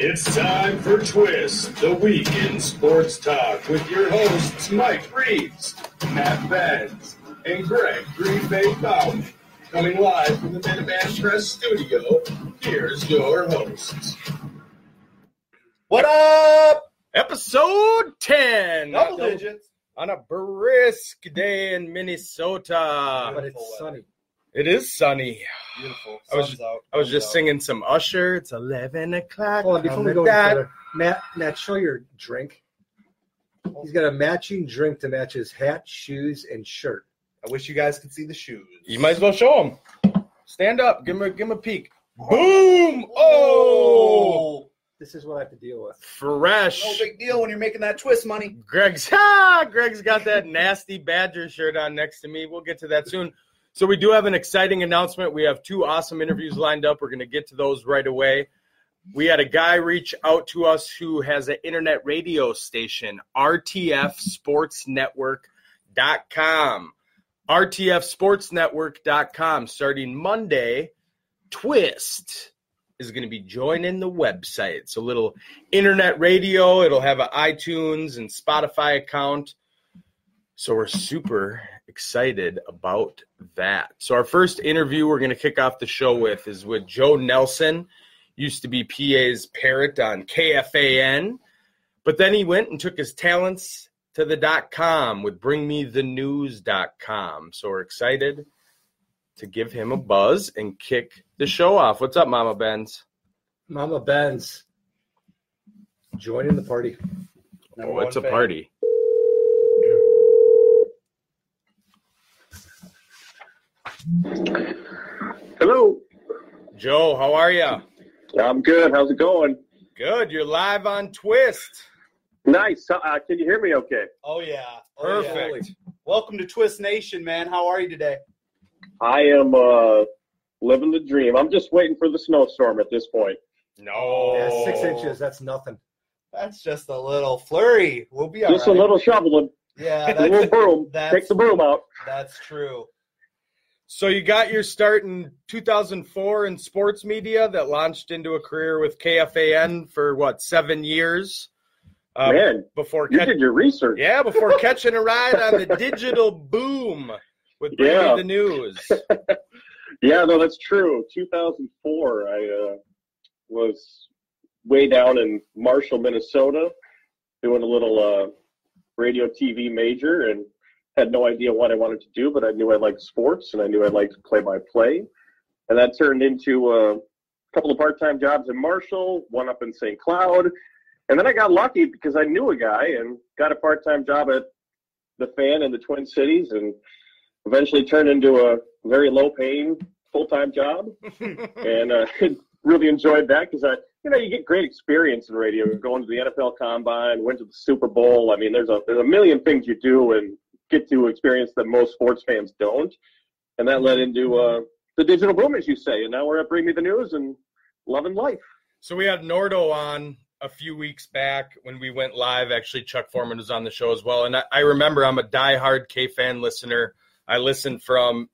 It's time for Twist, the week in sports talk with your hosts Mike Reeves, Matt Benz, and Greg Green Bay Bowman. Coming live from the Minuteman Press studio, here's your hosts. What up? Episode 10. Double digits. On a brisk day in Minnesota. But it's sunny. It is sunny. Beautiful. I was just singing some Usher. It's 11 o'clock. Hold on, before we go any further, Matt, show your drink. He's got a matching drink to match his hat, shoes, and shirt. I wish you guys could see the shoes. You might as well show them. Stand up. Give him a peek. Boom! Oh! This is what I have to deal with. Fresh. No big deal when you're making that twist money. Greg's got that nasty Badger shirt on next to me. We'll get to that soon. So we do have an exciting announcement. We have 2 awesome interviews lined up. We're going to get to those right away. We had a guy reach out to us who has an internet radio station, rtfsportsnetwork.com. rtfsportsnetwork.com. Starting Monday, Twist is going to be joining the website. It's a little internet radio. It'll have an iTunes and Spotify account. So we're super excited about that. So our first interview we're going to kick off the show with is with Joe Nelson. Used to be PA's parrot on KFAN. But then he went and took his talents to the .com with bringmethenews.com. So we're excited to give him a buzz and kick the show off. What's up, Mama Benz? Mama Benz, joining the party. Oh, it's a party. Hello. Joe, how are you? I'm good. How's it going? Good. You're live on Twist. Nice. Can you hear me okay? Oh, yeah. Perfect. Yeah. Welcome to Twist Nation, man. How are you today? I am living the dream. I'm just waiting for the snowstorm at this point. No. Yeah, 6 inches, that's nothing. That's just a little flurry. We'll be all Just right. a little shoveling. Yeah, A little broom. Take the broom out. That's true. So you got your start in 2004 in sports media that launched into a career with KFAN for, 7 years? Man, you did your research. Yeah, before catching a ride on the digital boom with Bring Me the News. Yeah, no, that's true. 2004, I was way down in Marshall, Minnesota, doing a little radio TV major, and had no idea what I wanted to do, but I knew I liked sports, and I knew I liked play-by-play. And that turned into a couple of part-time jobs in Marshall, one up in St. Cloud. And then I got lucky because I knew a guy and got a part-time job at the Fan in the Twin Cities, and eventually turned into a very low-paying full-time job. And really enjoyed that because you get great experience in radio. Going to the NFL Combine, went to the Super Bowl. I mean, there's a million things you do and get to experience that most sports fans don't. And that led into the digital boom, as you say. And now we're at Bring Me the News and loving life. So we had Nordo on a few weeks back when we went live. Actually, Chuck Foreman was on the show as well. And I remember I'm a diehard K-Fan listener. I listen from,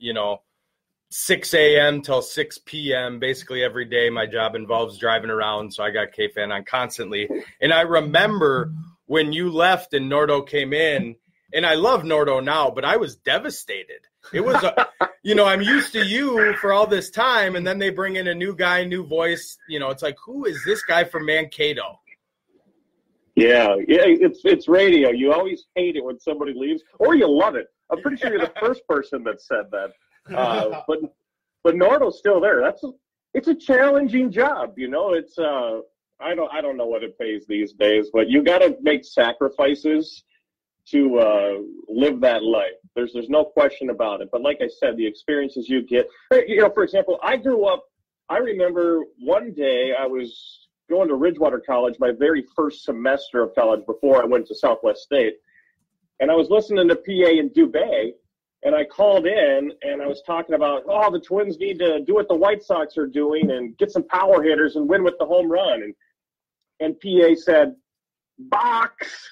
6 a.m. till 6 p.m. basically every day. My job involves driving around, so I got K-Fan on constantly. And I remember when you left and Nordo came in, and I love Nordo now, but I was devastated. It was, I'm used to you for all this time, and then they bring in a new guy, new voice. It's like, who is this guy from Mankato? Yeah, it's radio. You always hate it when somebody leaves, or you love it. I'm pretty sure you're the first person that said that. But Nordo's still there. It's a challenging job. It's I don't know what it pays these days, but you got to make sacrifices to live that life. There's no question about it. But like I said, the experiences you get, for example, I remember one day I was going to Ridgewater College, my very first semester of college before I went to Southwest State. And I was listening to PA in Dubay, and I called in and I was talking about, the Twins need to do what the White Sox are doing and get some power hitters and win with the home run. And PA said, box.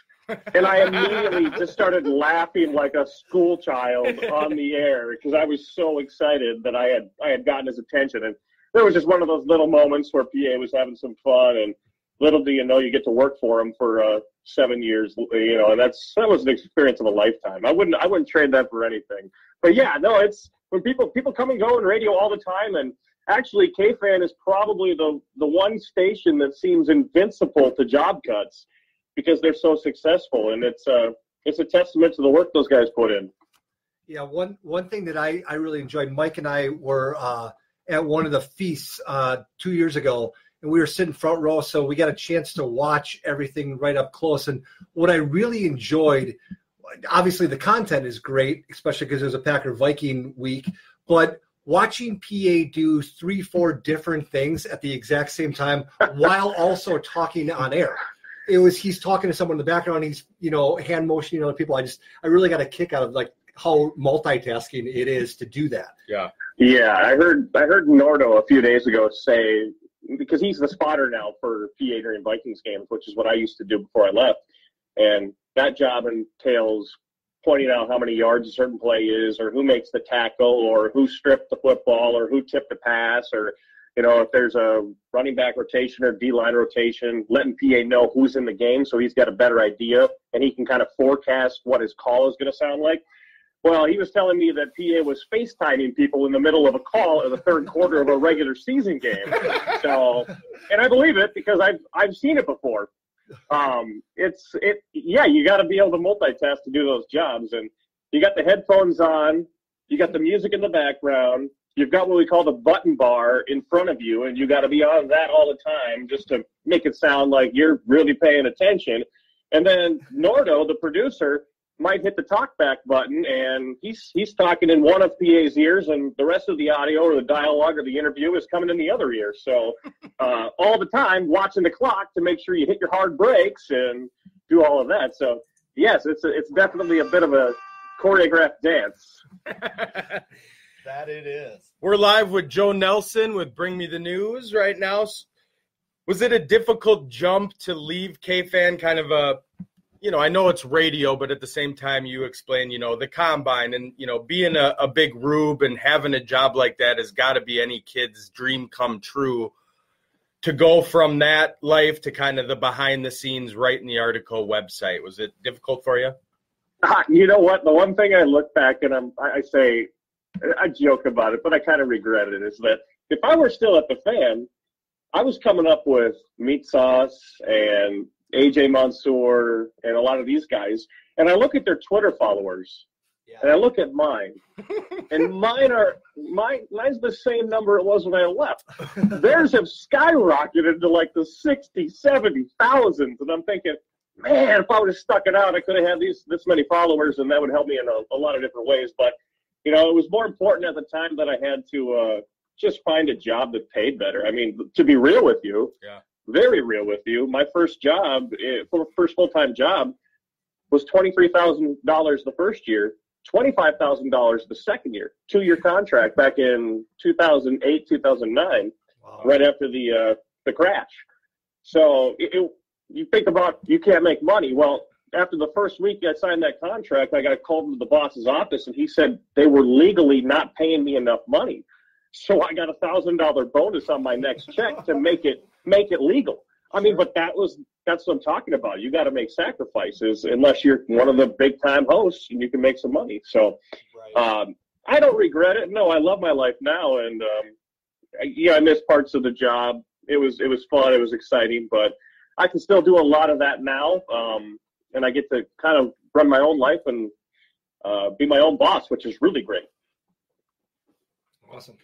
And I immediately just started laughing like a school child on the air because I was so excited that I had gotten his attention. And there was just one of those little moments where PA was having some fun and little do you know you get to work for them for 7 years, you know, and that was an experience of a lifetime. I wouldn't trade that for anything. But yeah, no, it's when people come and go in radio all the time, and actually KFAN is probably the one station that seems invincible to job cuts because they're so successful, and it's a testament to the work those guys put in. Yeah, one thing that I really enjoyed, Mike and I were at one of the feasts 2 years ago, and we were sitting front row, so we got a chance to watch everything right up close. And what I really enjoyed, obviously the content is great, especially because it was a Packer Viking week, but watching PA do 3-4 different things at the exact same time while also talking on air. He's talking to someone in the background, he's, you know, hand motioning other people. I really got a kick out of like how multitasking it is to do that. Yeah. Yeah, I heard Nordo a few days ago say, because he's the spotter now for PA during Vikings games, which is what I used to do before I left. And that job entails pointing out how many yards a certain play is, or who makes the tackle, or who stripped the football, or who tipped the pass, or, you know, if there's a running back rotation or D-line rotation, letting PA know who's in the game so he's got a better idea and he can kind of forecast what his call is going to sound like. Well, he was telling me that PA was FaceTiming people in the middle of a call in the third quarter of a regular season game. So, and I believe it because I've seen it before. Yeah, you got to be able to multitask to do those jobs. And you got the headphones on, you got the music in the background, you've got what we call the button bar in front of you, and you got to be on that all the time just to make it sound like you're really paying attention. And then Nordo, the producer, might hit the talkback button, and he's talking in one of PA's ears, and the rest of the audio or the dialogue or the interview is coming in the other ear. So all the time watching the clock to make sure you hit your hard brakes and do all of that. So yes, it's definitely a bit of a choreographed dance. That it is. We're live with Joe Nelson with Bring Me the News right now. Was it a difficult jump to leave KFAN, kind of a, you know, I know it's radio, but at the same time you explain, you know, the combine and, you know, being a big Rube and having a job like that has got to be any kid's dream come true, to go from that life to kind of the behind the scenes right in the article website. Was it difficult for you? You know what? The one thing I look back and I joke about it, but I kind of regret it, is that if I were still at the Fan, I was coming up with Meat Sauce and AJ Mansour and a lot of these guys, and I look at their Twitter followers, and I look at mine, and mine's the same number it was when I left. Theirs have skyrocketed to like the 60, 70,000, and I'm thinking, man, if I would have stuck it out, I could have had this many followers, and that would help me in a lot of different ways. But you know, it was more important at the time that I had to just find a job that paid better. I mean, to be real with you. Yeah. Very real with you. My first job, first full-time job, was $23,000 the first year, $25,000 the second year. 2-year contract back in 2008, 2009, wow. Right after the crash. So you think about, you can't make money. Well, after the first week I signed that contract, I got called to the boss's office, and he said they were legally not paying me enough money. So I got a $1,000 bonus on my next check to make it legal. I mean, but that's what I'm talking about. You got to make sacrifices unless you're one of the big time hosts and you can make some money. So I don't regret it. No, I love my life now. And I miss parts of the job. It was fun. It was exciting, but I can still do a lot of that now. And I get to kind of run my own life and be my own boss, which is really great. Awesome.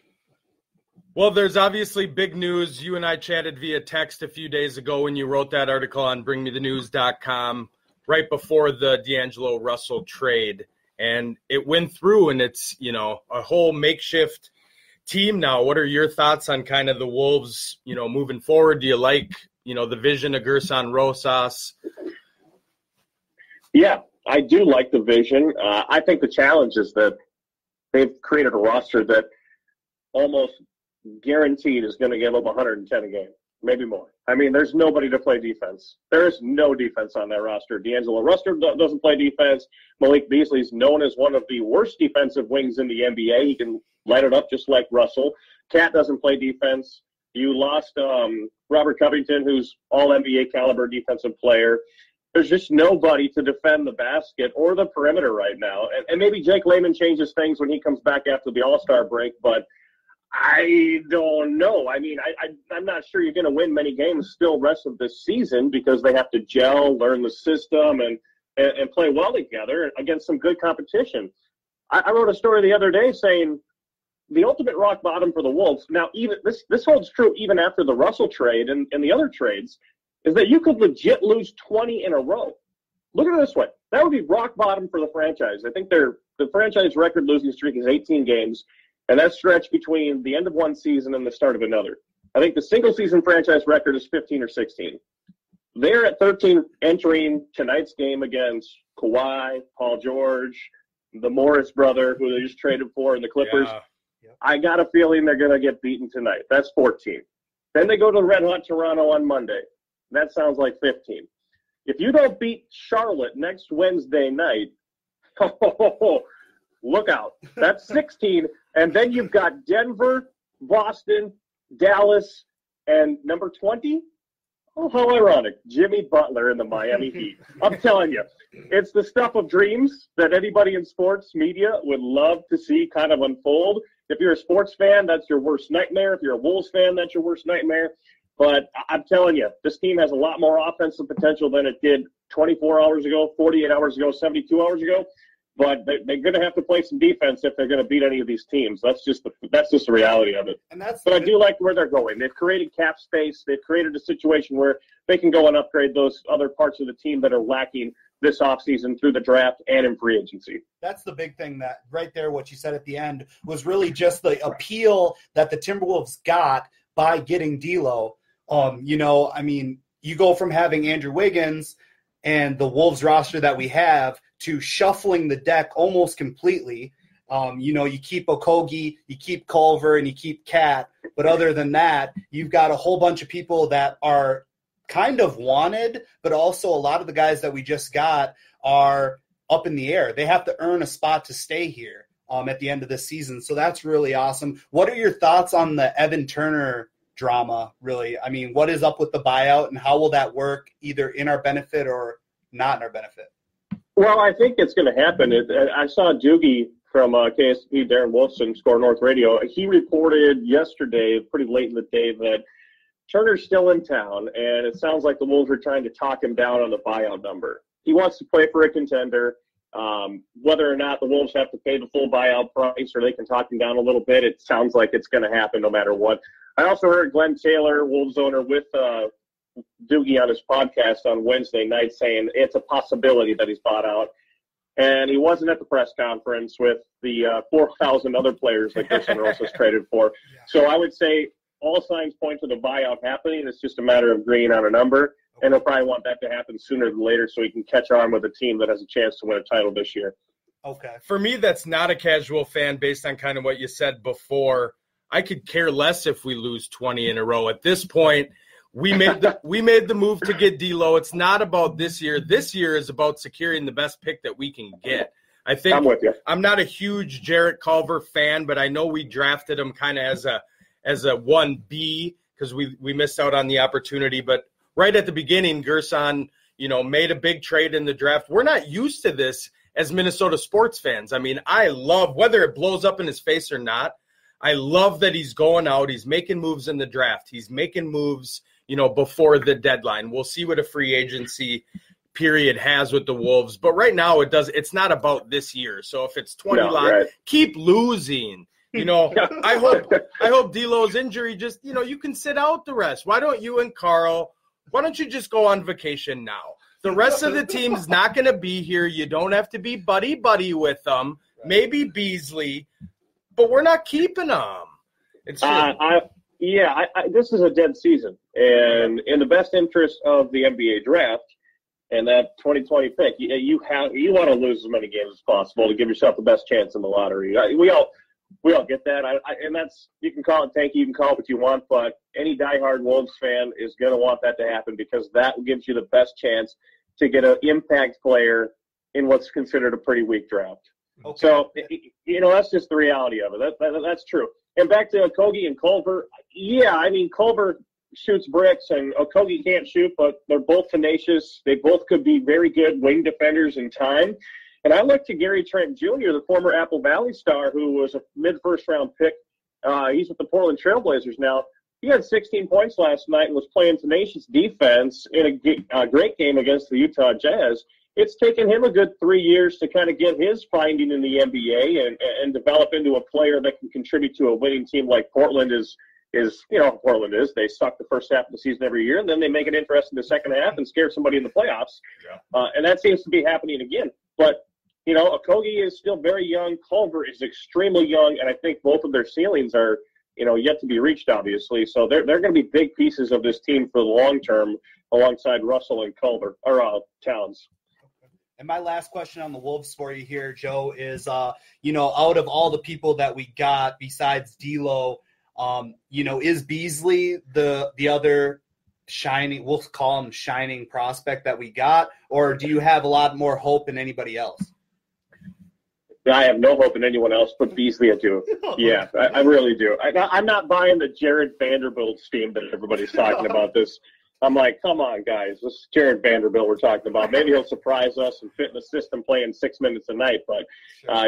Well, there's obviously big news. You and I chatted via text a few days ago when you wrote that article on bringmethenews.com right before the D'Angelo Russell trade. And it went through, and it's, you know, a whole makeshift team now. What are your thoughts on kind of the Wolves, you know, moving forward? Do you like, you know, the vision of Gerson Rosas? Yeah, I do like the vision. I think the challenge is that they've created a roster that almost guaranteed is going to give up 110 a game, maybe more. I mean, there's nobody to play defense. There is no defense on that roster. D'Angelo Russell doesn't play defense. Malik Beasley is known as one of the worst defensive wings in the NBA. He can light it up just like Russell. Cat doesn't play defense. You lost Robert Covington, who's all NBA caliber defensive player. There's just nobody to defend the basket or the perimeter right now. And maybe Jake Layman changes things when he comes back after the All-Star break, but I don't know. I mean, I'm not sure you're going to win many games still rest of this season because they have to gel, learn the system, and play well together against some good competition. I wrote a story the other day saying the ultimate rock bottom for the Wolves, now even this holds true even after the Russell trade and the other trades, is that you could legit lose 20 in a row. Look at it this way. That would be rock bottom for the franchise. I think the franchise record losing streak is 18 games, and that's stretched between the end of one season and the start of another. I think the single-season franchise record is 15 or 16. They're at 13 entering tonight's game against Kawhi, Paul George, the Morris brother, who they just traded for, and the Clippers. Yeah. I got a feeling they're going to get beaten tonight. That's 14. Then they go to Red Hot Toronto on Monday. That sounds like 15. If you don't beat Charlotte next Wednesday night, look out. That's 16. And then you've got Denver, Boston, Dallas, and number 20? Oh, how ironic. Jimmy Butler in the Miami Heat. I'm telling you, it's the stuff of dreams that anybody in sports media would love to see kind of unfold. If you're a sports fan, that's your worst nightmare. If you're a Wolves fan, that's your worst nightmare. But I'm telling you, this team has a lot more offensive potential than it did 24 hours ago, 48 hours ago, 72 hours ago. But they're going to have to play some defense if they're going to beat any of these teams. That's just the reality of it. But I do like where they're going. They've created cap space. They've created a situation where they can go and upgrade those other parts of the team that are lacking this offseason through the draft and in free agency. That's the big thing that right there, what you said at the end, was really just the appeal that the Timberwolves got by getting D'Lo. I mean, you go from having Andrew Wiggins and the Wolves roster that we have to shuffling the deck almost completely. You keep Okogie, you keep Culver, and you keep Cat. But other than that, you've got a whole bunch of people that are kind of wanted, but also a lot of the guys that we just got are up in the air. They have to earn a spot to stay here at the end of this season. So that's really awesome. What are your thoughts on the Evan Turner drama, really? I mean, what is up with the buyout, and how will that work either in our benefit or not in our benefit? Well, I think it's going to happen. I saw Doogie from KSP, Darren Wolfson, Score North Radio. He reported yesterday, pretty late in the day, that Turner's still in town, and it sounds like the Wolves are trying to talk him down on the buyout number. He wants to play for a contender. Whether or not the Wolves have to pay the full buyout price or they can talk him down a little bit, it sounds like it's going to happen no matter what. I also heard Glenn Taylor, Wolves owner, with Doogie on his podcast on Wednesday night saying it's a possibility that he's bought out. And he wasn't at the press conference with the 4,000 other players that Gerson Rosas traded for. So I would say all signs point to the buyout happening. It's just a matter of agreeing on a number. And he'll probably want that to happen sooner than later so he can catch on with a team that has a chance to win a title this year. Okay. For me, that's not a casual fan based on kind of what you said before. I could care less if we lose 20 in a row. At this point, we made the move to get D'Lo. It's not about this year. This year is about securing the best pick that we can get. I think I'm with you. I'm not a huge Jarrett Culver fan, but I know we drafted him kind of as a 1B because we missed out on the opportunity. But right at the beginning, Gerson, made a big trade in the draft. We're not used to this as Minnesota sports fans. I mean, I love, whether it blows up in his face or not, I love that he's going out. He's making moves in the draft. He's making moves, before the deadline. We'll see what a free agency period has with the Wolves. But right now it's not about this year. So if it's 20 right. Keep losing. I hope D'Lo's injury just, you can sit out the rest. Why don't you and Carl, why don't you just go on vacation now? The rest of the team's not going to be here. You don't have to be buddy with them. Right. Maybe Beasley, but we're not keeping them. It's this is a dead season, and in the best interest of the NBA draft and that 2020 pick, you want to lose as many games as possible to give yourself the best chance in the lottery. We all get that, and that's, you can call it tanky, you can call it what you want, but any diehard Wolves fan is going to want that to happen because that gives you the best chance to get an impact player in what's considered a pretty weak draft. Okay. So, that's just the reality of it. That's true. And back to Okogie and Culver, Yeah, I mean, Culver shoots bricks and Okogie can't shoot, but they're both tenacious. They both could be very good wing defenders in time. And I look to Gary Trent Jr., the former Apple Valley star, who was a mid-first-round pick. He's with the Portland Trailblazers now. He had 16 points last night and was playing tenacious defense in a great game against the Utah Jazz. It's taken him a good 3 years to kind of get his finding in the NBA and develop into a player that can contribute to a winning team like Portland is Portland is. They suck the first half of the season every year, and then they make it interesting the second half and scare somebody in the playoffs. Yeah. And that seems to be happening again. But, Okogie is still very young. Culver is extremely young, and I think both of their ceilings are, yet to be reached, obviously. So they're going to be big pieces of this team for the long term alongside Russell and Culver, or Towns. And my last question on the Wolves for you here, Joe, is, out of all the people that we got besides D'Lo, is Beasley the other shining, we'll call him shining prospect that we got, or do you have a lot more hope in anybody else? I have no hope in anyone else but Beasley. I do. Yeah, I really do. I'm not buying the Jared Vanderbilt scheme that everybody's talking about this. I'm like, come on, guys. This is Jared Vanderbilt we're talking about. Maybe he'll surprise us and fit in the system playing 6 minutes a night, but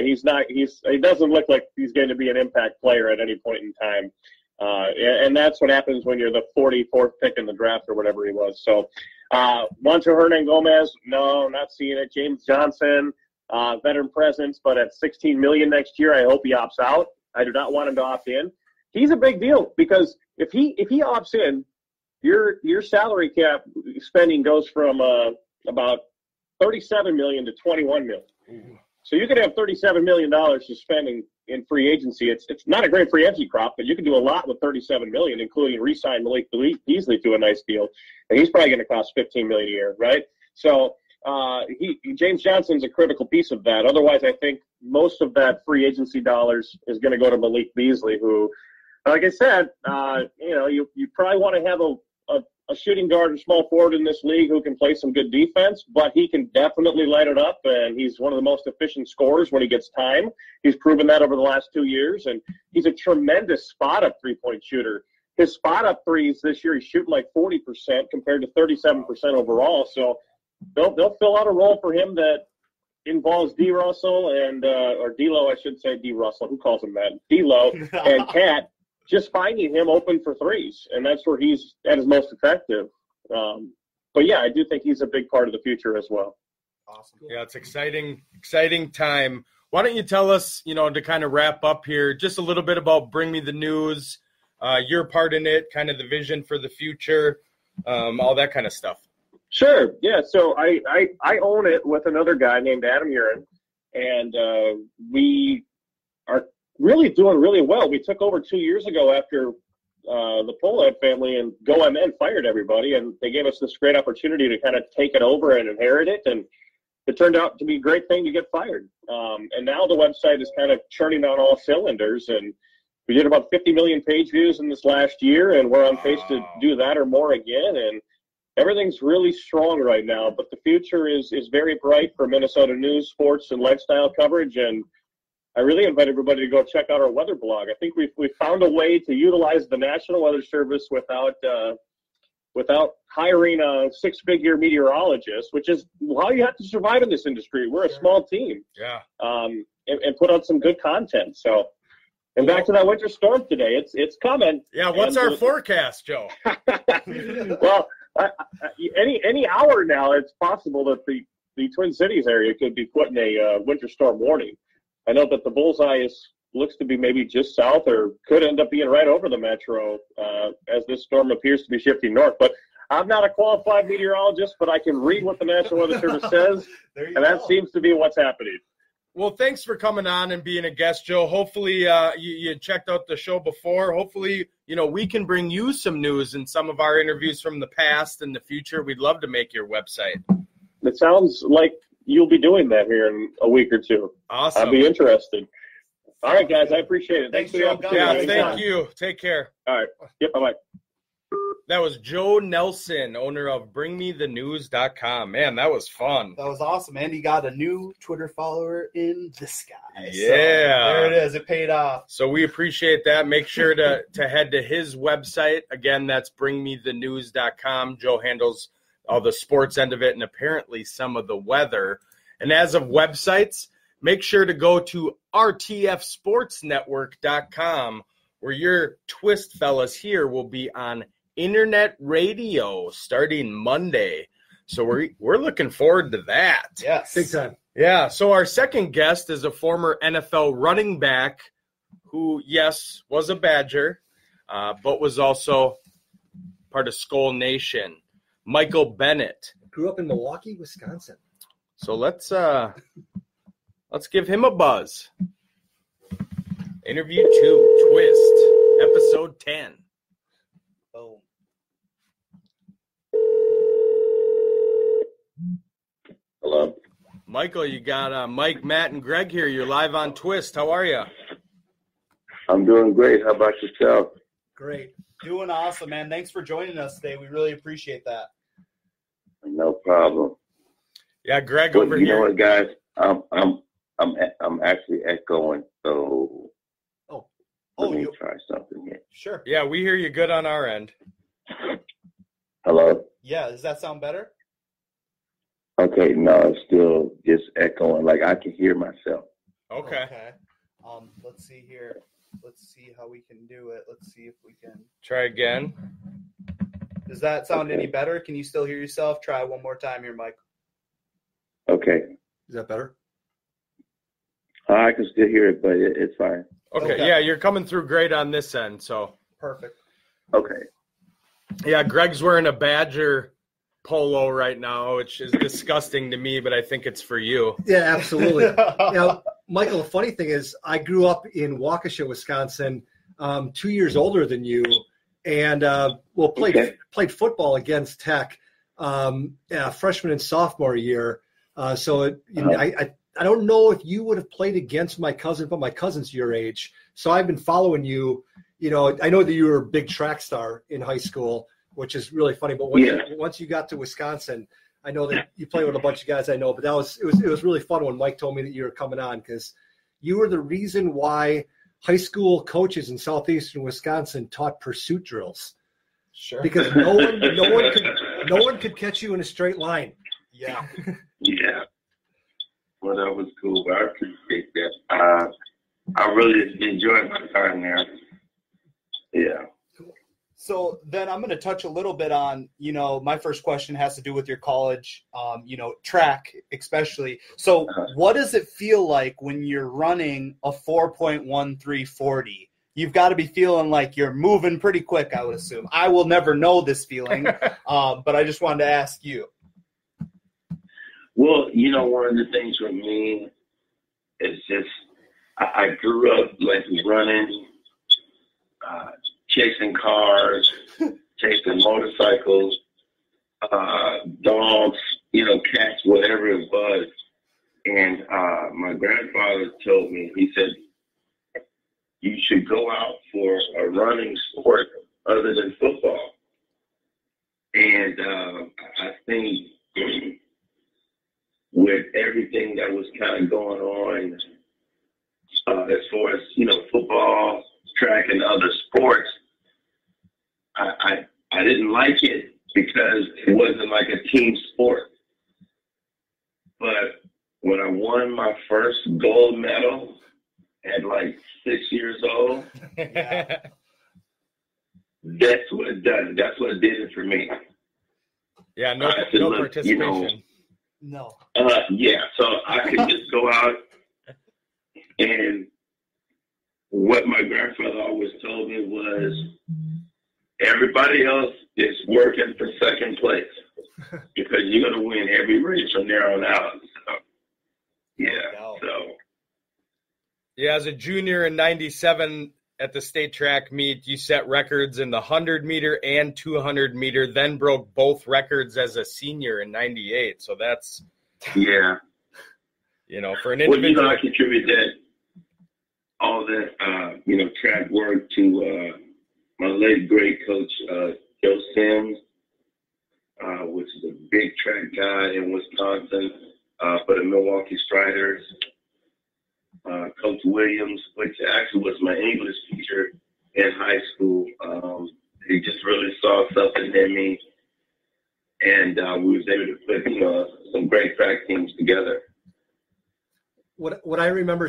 he doesn't look like he's going to be an impact player at any point in time. And that's what happens when you're the 44th pick in the draft or whatever he was. So, Juancho Hernan-Gomez, no, not seeing it. James Johnson, veteran presence, but at $16 million next year, I hope he opts out. I do not want him to opt in. He's a big deal because if he opts in, your salary cap spending goes from about $37 million to $21 million. Ooh. So you could have $37 million to spending in free agency. It's not a great free agency crop, but you can do a lot with $37 million, including re-sign Malik Beasley to a nice deal, and he's probably going to cost $15 million a year, right? So James Johnson's a critical piece of that. Otherwise, I think most of that free agency dollars is going to go to Malik Beasley, who, like I said, you probably want to have a shooting guard or small forward in this league who can play some good defense, but he can definitely light it up, and he's one of the most efficient scorers when he gets time. He's proven that over the last 2 years, and he's a tremendous spot-up three-point shooter. His spot-up threes this year, he's shooting like 40% compared to 37% overall, so they'll fill out a role for him that involves D. Russell and or D'Lo, I should say D. Russell. Who calls him that? D'Lo and Cat. Just finding him open for threes, and that's where he's at his most effective. But yeah, I do think he's a big part of the future as well. Awesome. Yeah, it's exciting time. Why don't you tell us, to kind of wrap up here, just a little bit about Bring Me the News, your part in it, kind of the vision for the future, all that kind of stuff. Sure. Yeah. So I own it with another guy named Adam Urin, and we are really doing really well. We took over 2 years ago after the Polad family and GoMN fired everybody, and they gave us this great opportunity to kind of take it over and inherit it, and it turned out to be a great thing to get fired. And now the website is kind of churning on all cylinders, and we did about 50 million page views in this last year, and we're on pace to do that or more again, and everything's really strong right now, but the future is very bright for Minnesota news, sports, and lifestyle coverage, and I really invite everybody to go check out our weather blog. I think we've found a way to utilize the National Weather Service without hiring a six-figure meteorologist, which is how you have to survive in this industry. We're a small team. Yeah. And put out some good content. So, and back to that winter storm today. It's coming. Yeah. What's our forecast, Joe? Well, any hour now, it's possible that the Twin Cities area could be put in a winter storm warning. I know that the bullseye looks to be maybe just south or could end up being right over the metro as this storm appears to be shifting north. But I'm not a qualified meteorologist, but I can read what the National Weather Service says, and that seems to be what's happening. Well, thanks for coming on and being a guest, Joe. Hopefully you checked out the show before. Hopefully, we can bring you some news in some of our interviews from the past and the future. We'd love to make your website. It sounds like you'll be doing that here in a week or two. Awesome. I'll be interested. All right, guys, I appreciate it. Thanks for the opportunity. Yeah, thank you. Take care. All right. Yep, bye-bye. That was Joe Nelson, owner of BringMeTheNews.com. Man, that was fun. That was awesome. And he got a new Twitter follower in this guy. Yeah. So there it is. It paid off. So we appreciate that. Make sure to head to his website. Again, that's BringMeTheNews.com. Joe handles all the sports end of it and apparently some of the weather. And as of websites, make sure to go to RTFSportsNetwork.com, where your Twist fellas here will be on internet radio starting Monday. So we're looking forward to that. Yes. Big time. Yeah. So our second guest is a former NFL running back who, yes, was a Badger, but was also part of Skull Nation, Michael Bennett. Grew up in Milwaukee, Wisconsin. So let's give him a buzz. Interview 2, Twist, episode 10. Oh. Hello. Michael, you got Mike, Matt, and Greg here. You're live on Twist. How are you? I'm doing great. How about yourself? Great. Doing awesome, man. Thanks for joining us today. We really appreciate that. No problem. Yeah, Greg Well, over you here. know what, guys? I'm actually echoing, so let me try something here. Sure. Yeah, we hear you good on our end. Hello. Yeah. Does that sound better? Okay, no, it's still just echoing. Like I can hear myself. Okay. Let's see here. Let's see how we can do it. Let's see if we can. Try again. Does that sound any better? Can you still hear yourself? Try one more time here, Mike. Okay. Is that better? I can still hear it, but it's fine. Okay. Yeah, you're coming through great on this end. So, Perfect. Okay. yeah, Greg's wearing a Badger polo right now, which is disgusting to me, but I think it's for you. Yeah, absolutely. Michael, the funny thing is I grew up in Waukesha, Wisconsin, 2 years older than you, and played football against Tech freshman and sophomore year. I don't know if you would have played against my cousin, but my cousin's your age. So I've been following you. You know, I know that you were a big track star in high school, which is really funny. But once you got to Wisconsin, I know that you played with a bunch of guys I know. But it was really fun when Mike told me that you were coming on, because you were the reason why high school coaches in southeastern Wisconsin taught pursuit drills. Sure. Because no one could catch you in a straight line. Yeah. Yeah. Well, that was cool. I appreciate that. I really enjoyed my time there. Yeah. So then I'm going to touch a little bit on, my first question has to do with your college, track especially. So what does it feel like when you're running a 4.1340? You've got to be feeling like you're moving pretty quick, I would assume. I will never know this feeling, but I just wanted to ask you. Well, one of the things for me is just I grew up like running, chasing cars, chasing motorcycles, dogs, cats, whatever it was. And my grandfather told me, he said, you should go out for a running sport other than football. And I think with everything that was kind of going on as far as, football, track, and other sports, I didn't like it because it wasn't like a team sport. But when I won my first gold medal at like 6 years old, that's what it done. That's what did it for me. Yeah, no participation. No. Yeah, so I could just go out, and what my grandfather always told me was everybody else is working for second place because you're going to win every race from there on out. So, Yeah, as a junior in 97 at the state track meet, you set records in the 100-meter and 200-meter, then broke both records as a senior in 98. So that's, for an individual. I contribute all that, track work to my late great coach, Joe Sims, which is a big track guy in Wisconsin for the Milwaukee Striders. Coach Williams, which actually was my English teacher in high school. He just really saw something in me, and we was able to put some great track teams together. What I remember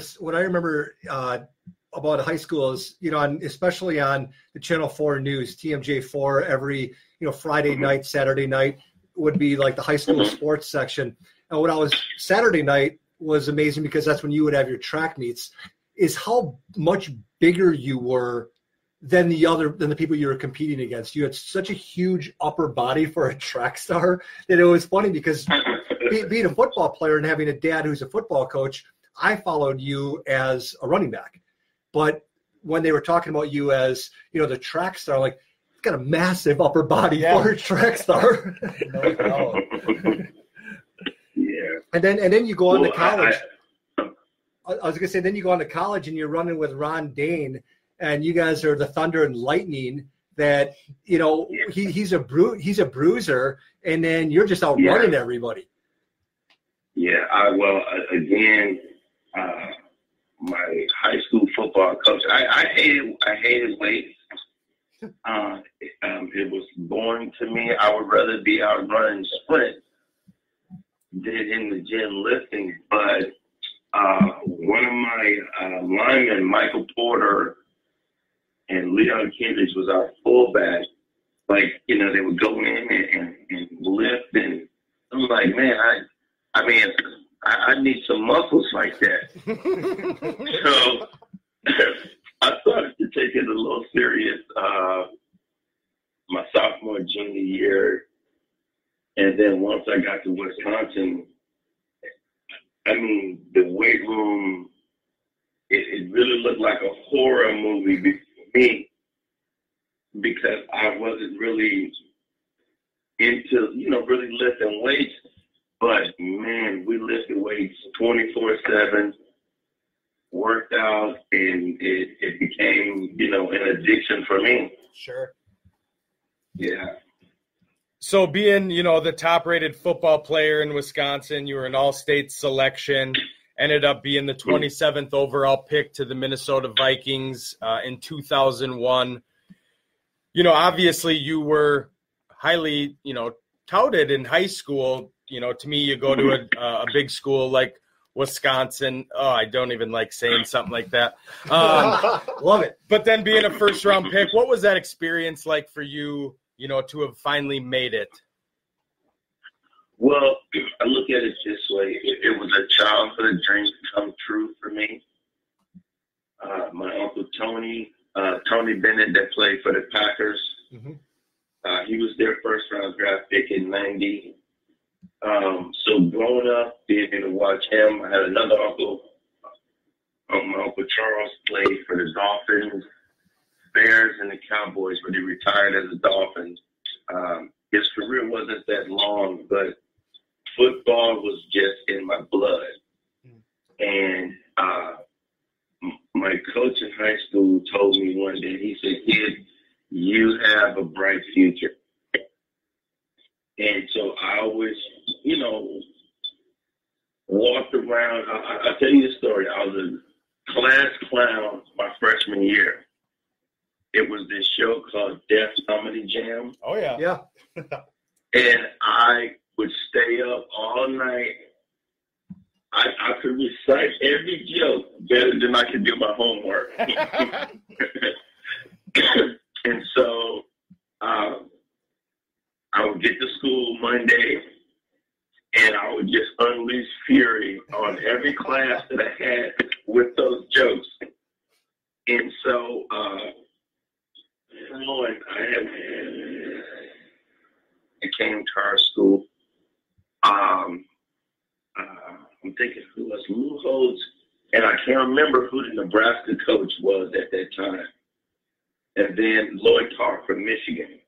about high school is, especially on the Channel 4 News, TMJ4, every Friday night, Saturday night would be like the high school sports section. And what I was Saturday night was amazing, because that's when you would have your track meets, is how much bigger you were than the people you were competing against. You had such a huge upper body for a track star that it was funny, because being a football player and having a dad who's a football coach, I followed you as a running back. But when they were talking about you as, the track star, like, it's got a massive upper body for a track star. No. Yeah. And then you go on to college. I was gonna say, then you go on to college and you're running with Ron Dane, and you guys are the Thunder and Lightning. That he's a bruiser, and then you're just out running everybody. Yeah. Again, my high school football coach, I hated weights. It was boring to me. I would rather be out running sprint than in the gym lifting. But one of my linemen, Michael Porter and Leon Kendricks, was our fullback. Like, they would go in and lift, and I'm like, man, I need some muscles like that. So I started to take it a little serious my sophomore, junior year. And then once I got to Wisconsin, the weight room, it really looked like a horror movie for me, because I wasn't really into, really lifting weights. But, man, we lifted weights 24/7, worked out, and it became, an addiction for me. Sure. Yeah. So being, the top-rated football player in Wisconsin, you were an all-state selection, ended up being the 27th overall pick to the Minnesota Vikings in 2001. Obviously you were highly, touted in high school. To me, you go to a big school like Wisconsin. Oh, I don't even like saying something like that. Love it. But then being a first-round pick, what was that experience like for you, to have finally made it? Well, I look at it this way. It was a childhood dream come true for me. My uncle Tony Bennett, that played for the Packers, he was their first-round draft pick in '90. So growing up, being able to watch him, I had another uncle. My Uncle Charles played for the Dolphins, Bears, and the Cowboys, but he retired as a Dolphin. His career wasn't that long, but football was just in my blood. And my coach in high school told me one day, he said, "Kid, you have a bright future." And so I always, walked around. I'll tell you the story. I was a class clown my freshman year. It was this show called Def Comedy Jam. Oh, yeah. Yeah. And I would stay up all night. I could recite every joke better than I could do my homework. And so I would get to school Monday, and I would just unleash fury on every class that I had with those jokes. And so, I came to our school. I'm thinking who else? Lou Holtz, and I can't remember who the Nebraska coach was at that time. And then Lloyd Tarr from Michigan.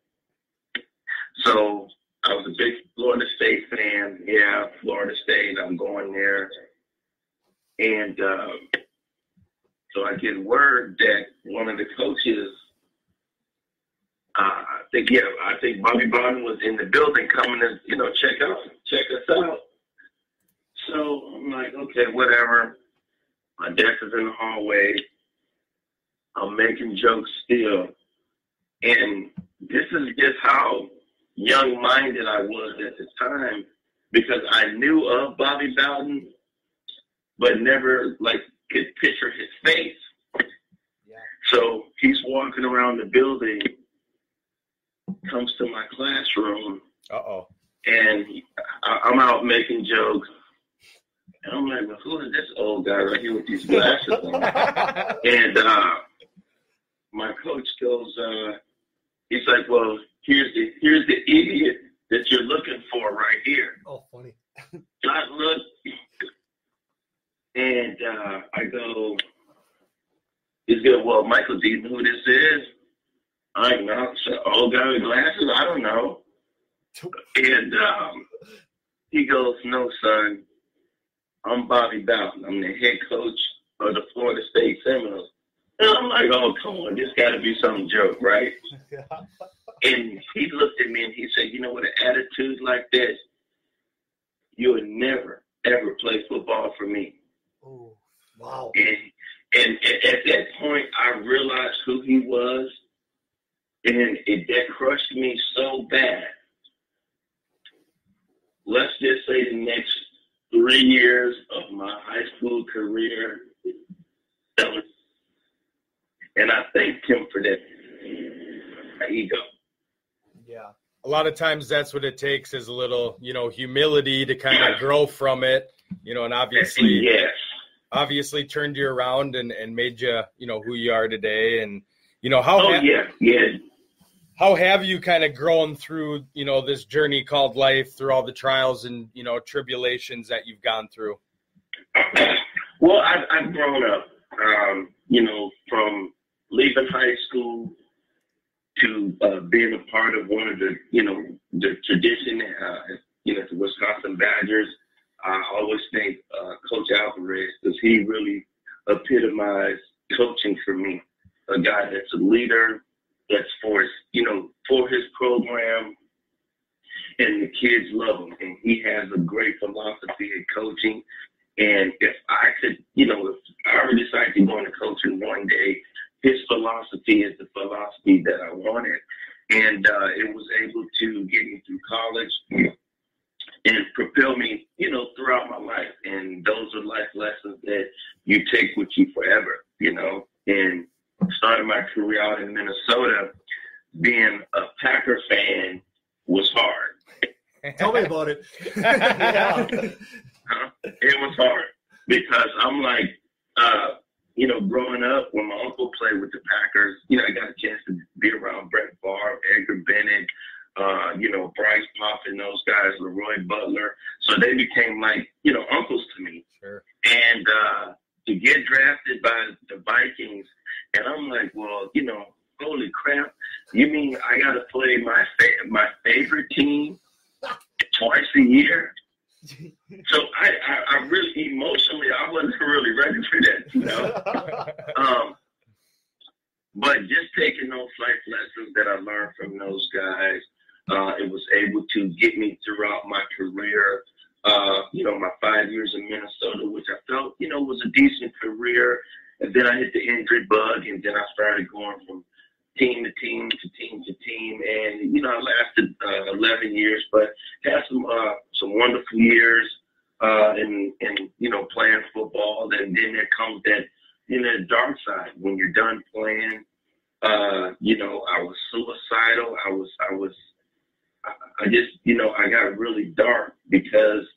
So I was a big Florida State fan. Yeah, Florida State, I'm going there. And so I get word that one of the coaches I think Bobby Bowden was in the building coming to, check us out. So I'm like, okay, whatever. My desk is in the hallway. I'm making jokes still. And this is just how young-minded I was at the time, because I knew of Bobby Bowden, but never, could picture his face. Yeah. So he's walking around the building, comes to my classroom. Uh-oh. And I'm out making jokes. And I'm like, well, who is this old guy right here with these glasses on? And my coach goes, he's like, well, here's the idiot that you're looking for right here. Oh, funny. I look, and I go, he's going, well, Michael, do you know who this is? I know. I said, old guy with glasses? I don't know. And he goes, no, son, I'm Bobby Bowden. I'm the head coach of the Florida State Seminoles. And I'm like, oh, come on, this got to be some joke, right? Yeah. And he looked at me and he said, with an attitude like this, you would never, ever play football for me. Oh, wow. And at that point, I realized who he was, and that crushed me so bad. Let's just say the next 3 years of my high school career, and I thanked him for that. My ego. Yeah. A lot of times that's what it takes, is a little, humility to kind of grow from it, and obviously turned you around and made you, who you are today. And, how have you kind of grown through, this journey called life, through all the trials and, tribulations that you've gone through? Well, I've grown up, from leaving high school to being a part of one of the, the tradition, the Wisconsin Badgers. I always think Coach Alvarez, because he really epitomized coaching for me. A guy that's a leader, that's for his program, and the kids love him. And he has a great philosophy in coaching. And if I could, if I ever decided to go into coaching one day, his philosophy is the philosophy that I wanted. And it was able to get me through college and propel me, throughout my life. And those are life lessons that you take with you forever, And starting my career out in Minnesota, being a Packer fan was hard. Tell me about it. Yeah. It was hard because I'm like, growing up when my uncle played with the Packers, I got a chance to be around Brett Favre, Edgar Bennett, Bryce Poppin, those guys, Leroy Butler. So they became like, uncles to me. Sure. And to get drafted by the Vikings, and I'm like, well, holy crap, you mean I got to play my favorite team twice a year? So I really, emotionally, I wasn't really ready for that, But just taking those life lessons that I learned from those guys, it was able to get me throughout my career. My 5 years in Minnesota, which I felt, was a decent career. And then I hit the injury bug, and then I started going from team to team to team to team. And, I lasted 11 years, but had some wonderful years in playing football. And then there comes that, the dark side when you're done playing. I was suicidal. I got really dark because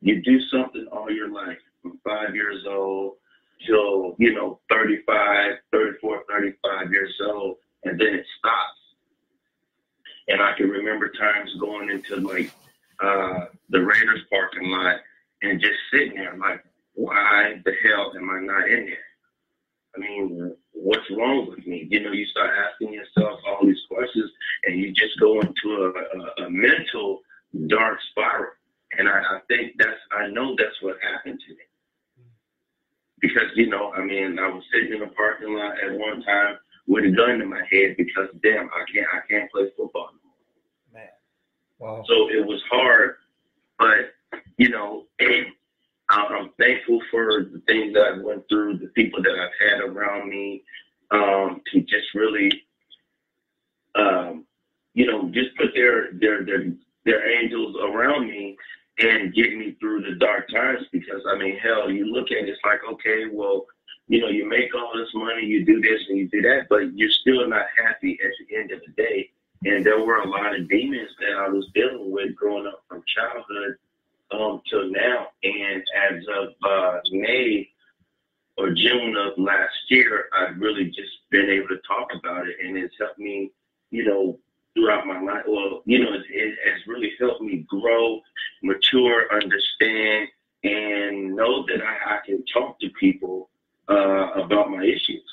you do something all your life from 5 years old till, 35 years old, and then it stops. And I can remember times going into the Raiders parking lot and just sitting there like, why the hell am I not in there? I mean, what's wrong with me? You start asking yourself all these questions, and you just go into a mental dark spiral. And I think I know that's what happened to me. Because, I was sitting in a parking lot at one time with a gun in my head head because damn, I can't play football anymore. Man. Wow. So it was hard, but you know, I'm thankful for the things that I went through, the people that I've had around me, to just really, you know, just put their angels around me and get me through the dark times. Because I mean, hell, you look at it, it's like, okay, well, you know, you make all this money, you do this and you do that, but you're still not happy at the end of the day. And there were a lot of demons that I was dealing with growing up from childhood till now. And as of May or June of last year, I've really just been able to talk about it, and it's helped me, you know, throughout my life. Well, you know, it has really helped me grow, mature, understand, and know that I can talk to people about my issues.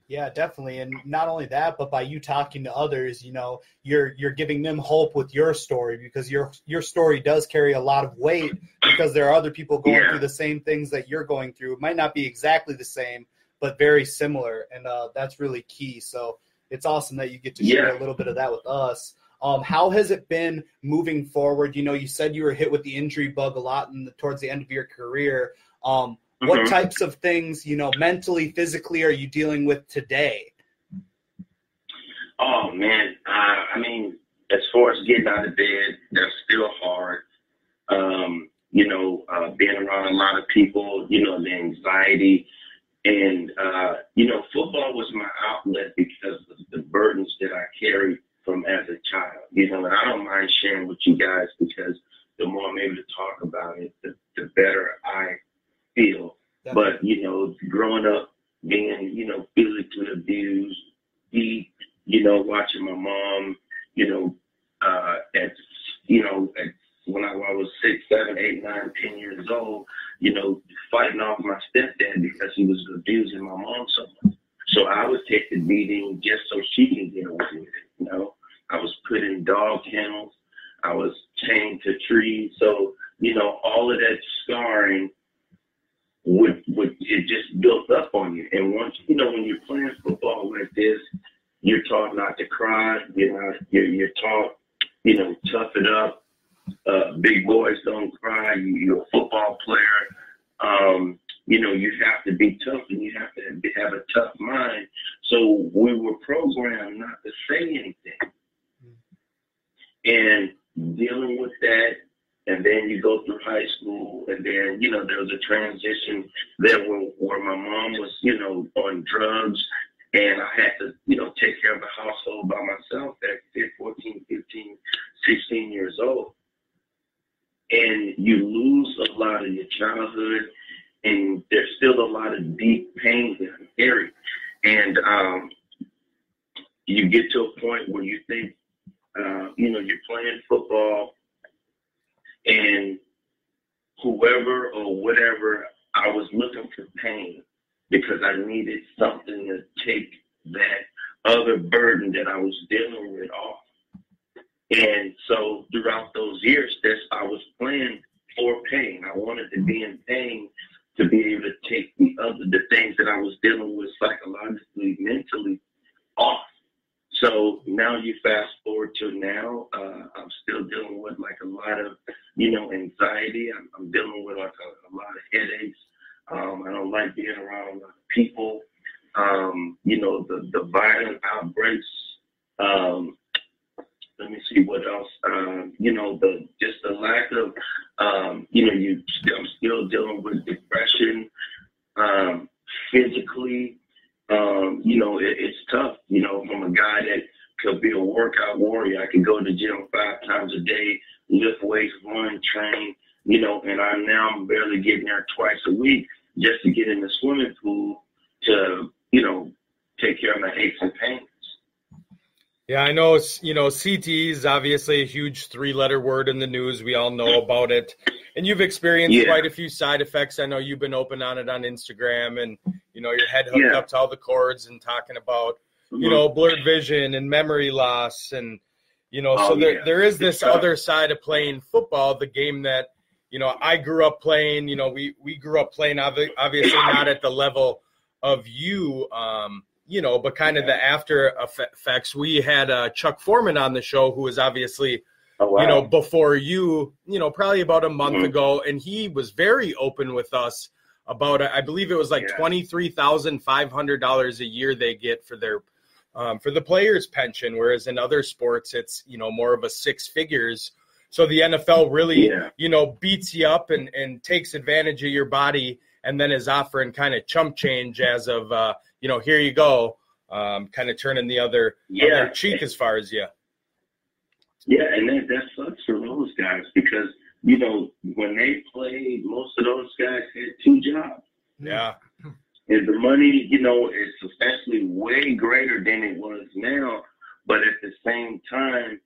Yeah, definitely. And not only that, but by you talking to others, you know, you're giving them hope with your story, because your story does carry a lot of weight, because there are other people going through the same things that you're going through. It might not be exactly the same, but very similar. And that's really key. So it's awesome that you get to share a little bit of that with us. How has it been moving forward? You know, you said you were hit with the injury bug a lot towards the end of your career. What types of things, you know, mentally, physically, are you dealing with today? Oh, man. I mean, as far as getting out of bed, that's still hard. You know, being around a lot of people, you know, the anxiety. And, you know, football was my outlet because of the burdens that I carried from as a child. You know, and I don't mind sharing with you guys, because the more I'm able to talk about it, the better I feel. But, you know, growing up, being, you know, physically abused, beat, you know, watching my mom, you know, when I was 6, 7, 8, 9, 10 years old, you know, fighting off my stepdad because he was abusing my mom so much. So I would take the beating just so she can get away with it, you know. I was put in dog kennels. I was chained to trees. So, you know, all of that scarring it just built up on you. And once, you know, when you're playing football like this, you're taught not to cry. You're taught, you know, tough it up. Big boys don't cry. You're a football player. You know, you have to be tough, and you have to have a tough mind. So we were programmed not to say anything. And dealing with that, and then you go through high school, and then, you know, there was a transition there where my mom was, you know, on drugs, and I had to, you know, take care of the household by myself at 14, 15, 16 years old. And you lose a lot of your childhood, and there's still a lot of deep pain that I carry. And you get to a point where you think, you know, you're playing football, and whoever or whatever, I was looking for pain because I needed something to take that other burden that I was dealing with off. And so throughout those years, I was playing for pain. I wanted to be in pain to be able to take the things that I was dealing with psychologically, mentally off. So now you fast forward to now, I'm still dealing with like a lot of, you know, anxiety. I'm dealing with like a lot of headaches. I don't like being around a lot of people. You know, the violent outbreaks. Let me see what else. You know, just the lack of, you know, I'm still dealing with depression, physically. You know, it's tough, you know, from a guy that could be a workout warrior. I could go to the gym 5 times a day, lift weights, run, train, you know, and I'm barely getting there twice a week just to get in the swimming pool to, you know, take care of my aches and pains. Yeah, I know, you know, CTE is obviously a huge 3-letter word in the news. We all know about it. And you've experienced quite a few side effects. I know you've been open on it on Instagram, and, you know, your head hooked up to all the cords and talking about, you know, blurred vision and memory loss. And, you know, so there is this other side of playing football, the game that, you know, I grew up playing. You know, we grew up playing, obviously not at the level of you, but kind of the after effects. We had Chuck Foreman on the show, who was obviously, before you, probably about a month ago. And he was very open with us about, I believe it was like $23,500 a year they get for their for the players' pension, whereas in other sports it's more of a six figures. So the NFL really beats you up and takes advantage of your body, and then is offering kind of chump change as of here you go, kind of turning the other cheek as far as you. Yeah, and that sucks for those guys because when they played, most of those guys had two jobs. Yeah. And the money, is substantially way greater than it was now. But at the same time,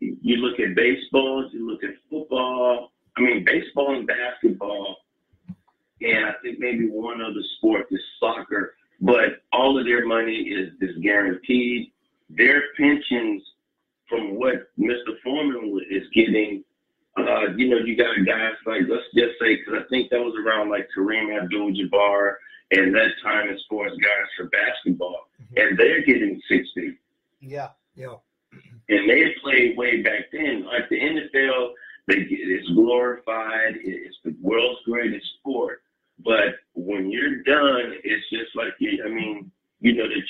you look at baseball, you look at football. I mean, baseball and basketball, and I think maybe one other sport is soccer. But all of their money is guaranteed. Their pensions, from what Mr. Foreman is getting, you got guys like, let's just say, because I think that was around like Kareem Abdul-Jabbar and that time as far as guys for basketball, and they're getting 60. Yeah. And they played way back then. Like the NFL, it's glorified. It's the world's greatest sport. But when you're done, it's just like, they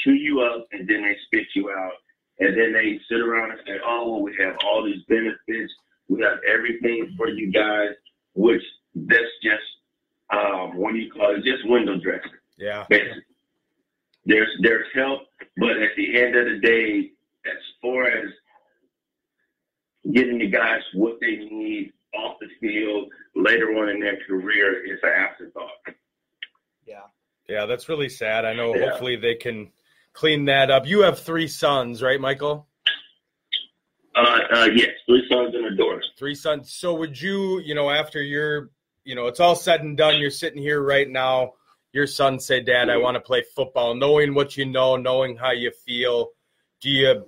chew you up and then they spit you out. And then they sit around and say, oh, we have all these benefits. We have everything for you guys, which that's just, just window dressing. Yeah. Basically. There's help, but at the end of the day, as far as getting the guys what they need off the field later on in their career, is an afterthought. Yeah, that's really sad. I know hopefully they can clean that up. You have 3 sons, right, Michael? Yes, 3 sons and a daughter. 3 sons. So would you, after you're, it's all said and done, you're sitting here right now, your son say, Dad, I want to play football, knowing what knowing how you feel, do you,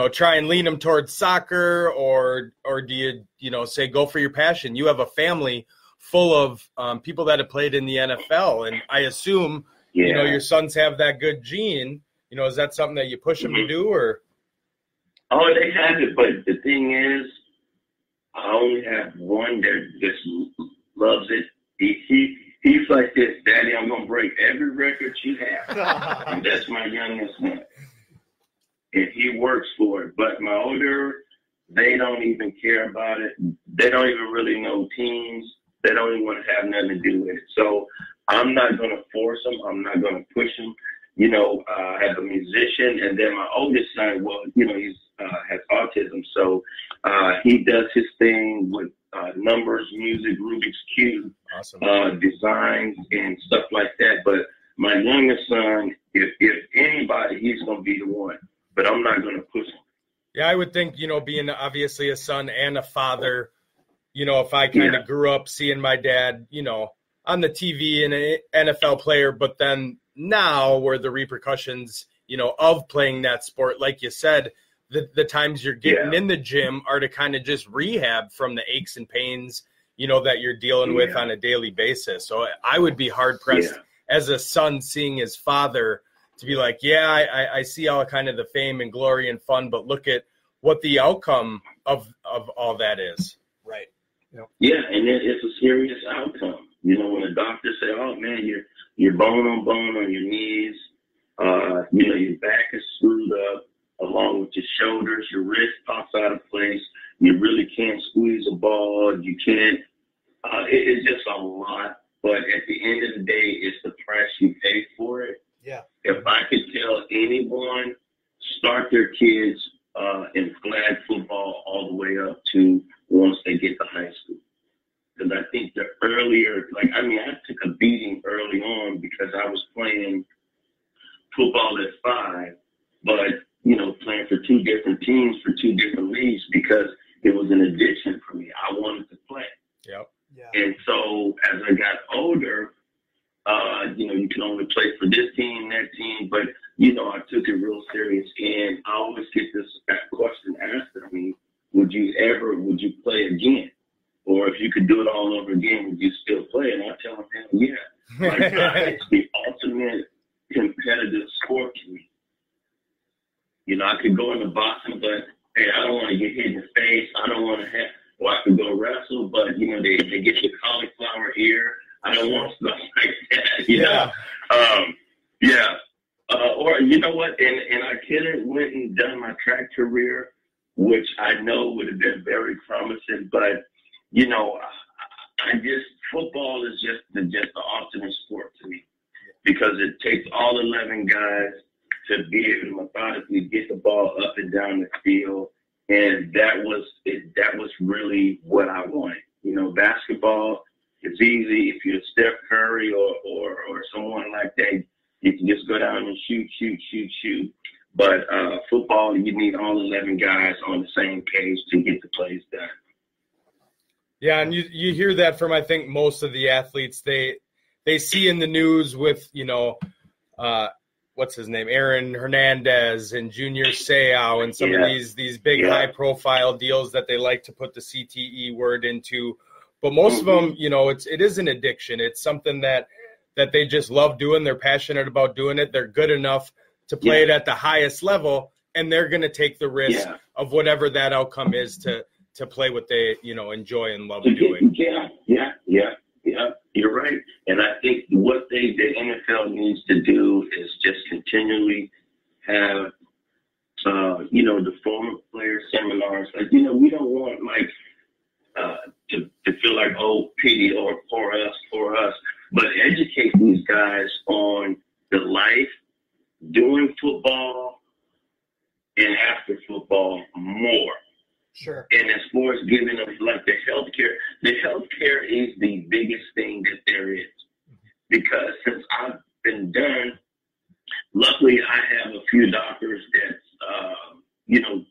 try and lean them towards soccer, or do you, say go for your passion? You have a family full of people that have played in the NFL, and I assume, your sons have that good gene. Is that something that you push them to do, or? Oh, they have it, but the thing is, I only have one that just loves it. He's like this, Daddy, I'm going to break every record you have. And that's my youngest son. And he works for it. But my older, they don't even care about it. They don't even really know teams. They don't even want to have nothing to do with it. So I'm not going to force them. I'm not going to push them. I have a musician, and then my oldest son, he's has autism, so he does his thing with numbers, music, Rubik's Cube, awesome. Designs, and stuff like that. But my youngest son, if anybody, he's going to be the one. But I'm not going to push him. Yeah, I would think, being obviously a son and a father, if I kind of grew up seeing my dad, on the TV and an NFL player, but then now where the repercussions, of playing that sport, like you said, the times you're getting in the gym are to kind of just rehab from the aches and pains, that you're dealing with on a daily basis. So I would be hard pressed as a son seeing his father to be like, I see all kind of the fame and glory and fun, but look at what the outcome of all that is. Right. Yeah, and it's a serious outcome. When the doctors say, oh, man, you're bone on bone on your knees, your back is screwed up, along with your shoulders, your wrist pops out of place, you really can't squeeze a ball, you can't, it's just a lot. But at the end of the day, it's the price you pay for it. Yeah. If I could tell anyone, start their kids in flag football all the way up to once they get to high school. Because I think the earlier, I took a beating early on because I was playing football at 5, but, playing for 2 different teams for 2 different leagues because it was an addiction for me. I wanted to play. Yep. Yeah. And so as I got older, you can only play for this team, that team, but, I took it real serious. And I always get this question asked of me, would you play again? Or if you could do it all over again, would you still play? And I tell them, yeah. It's the ultimate competitive You know, I could go into boxing, but hey, I don't want to get hit in the face. I don't want to have. Or I could go wrestle, but you know, they get the cauliflower ear. I don't want stuff like that. You know? Yeah. Or you know what? And I could have went and done my track career, which I know would have been very promising. But you know, I just football is just the ultimate sport to me, because it takes all 11 guys to be able to methodically get the ball up and down the field, and that was really what I wanted. You know, basketball is easy. If you're Steph Curry or someone like that, you can just go down and shoot. But football, you need all 11 guys on the same page to get the plays done. Yeah, and you hear that from, I think, most of the athletes. They see in the news with, you know, what's his name, Aaron Hernandez and Junior Seau and some of these big high-profile deals that they like to put the CTE word into. But most of them, you know, it is an addiction. It's something that they just love doing. They're passionate about doing it. They're good enough to play it at the highest level, and they're going to take the risk of whatever that outcome is to play what they, you know, enjoy and love doing. Yeah, you're right. And I think what the NFL needs to do is just continually have, you know, the former player seminars. Like, you know, we don't want to feel like, oh, pity or for us, but educate these guys on the life, doing football, and after football more. Sure. And as far as giving them like the healthcare is the biggest thing that there is. Because since I've been done, luckily I have a few doctors that, you know,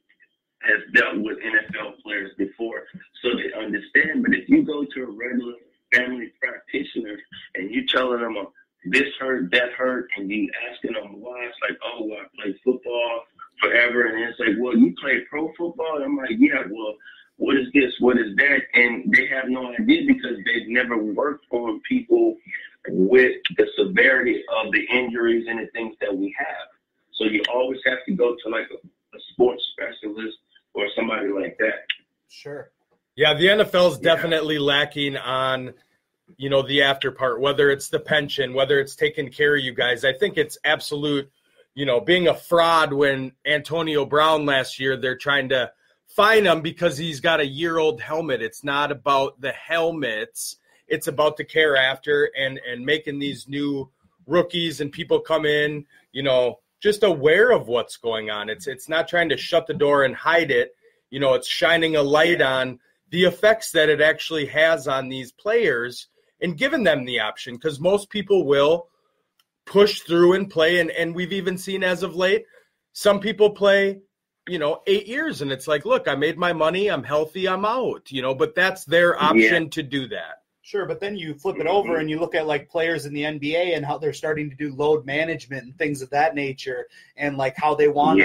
has dealt with NFL players before, so they understand. But if you go to a regular family practitioner and you telling them this hurt, that hurt, and you asking them why, it's like, oh, well, I played football forever, and it's like, well, you play pro football? And I'm like, yeah, well, what is this? What is that? And they have no idea because they've never worked on people with the severity of the injuries and the things that we have. So you always have to go to like a sports specialist or somebody like that. Sure. Yeah, the NFL is definitely lacking on, you know, the after part, whether it's the pension, whether it's taking care of you guys. I think it's absolute, you know, being a fraud when Antonio Brown last year, they're trying to fine him because he's got a year-old helmet. It's not about the helmets. It's about the care after and making these new rookies and people come in, you know, just aware of what's going on. It's not trying to shut the door and hide it. You know, it's shining a light on the effects that it actually has on these players and giving them the option, because most people will push through and play. And we've even seen as of late, some people play, you know, 8 years and it's like, look, I made my money, I'm healthy, I'm out, you know, but that's their option to do that. Sure, but then you flip it over and you look at like players in the NBA and how they're starting to do load management and things of that nature, and like how they want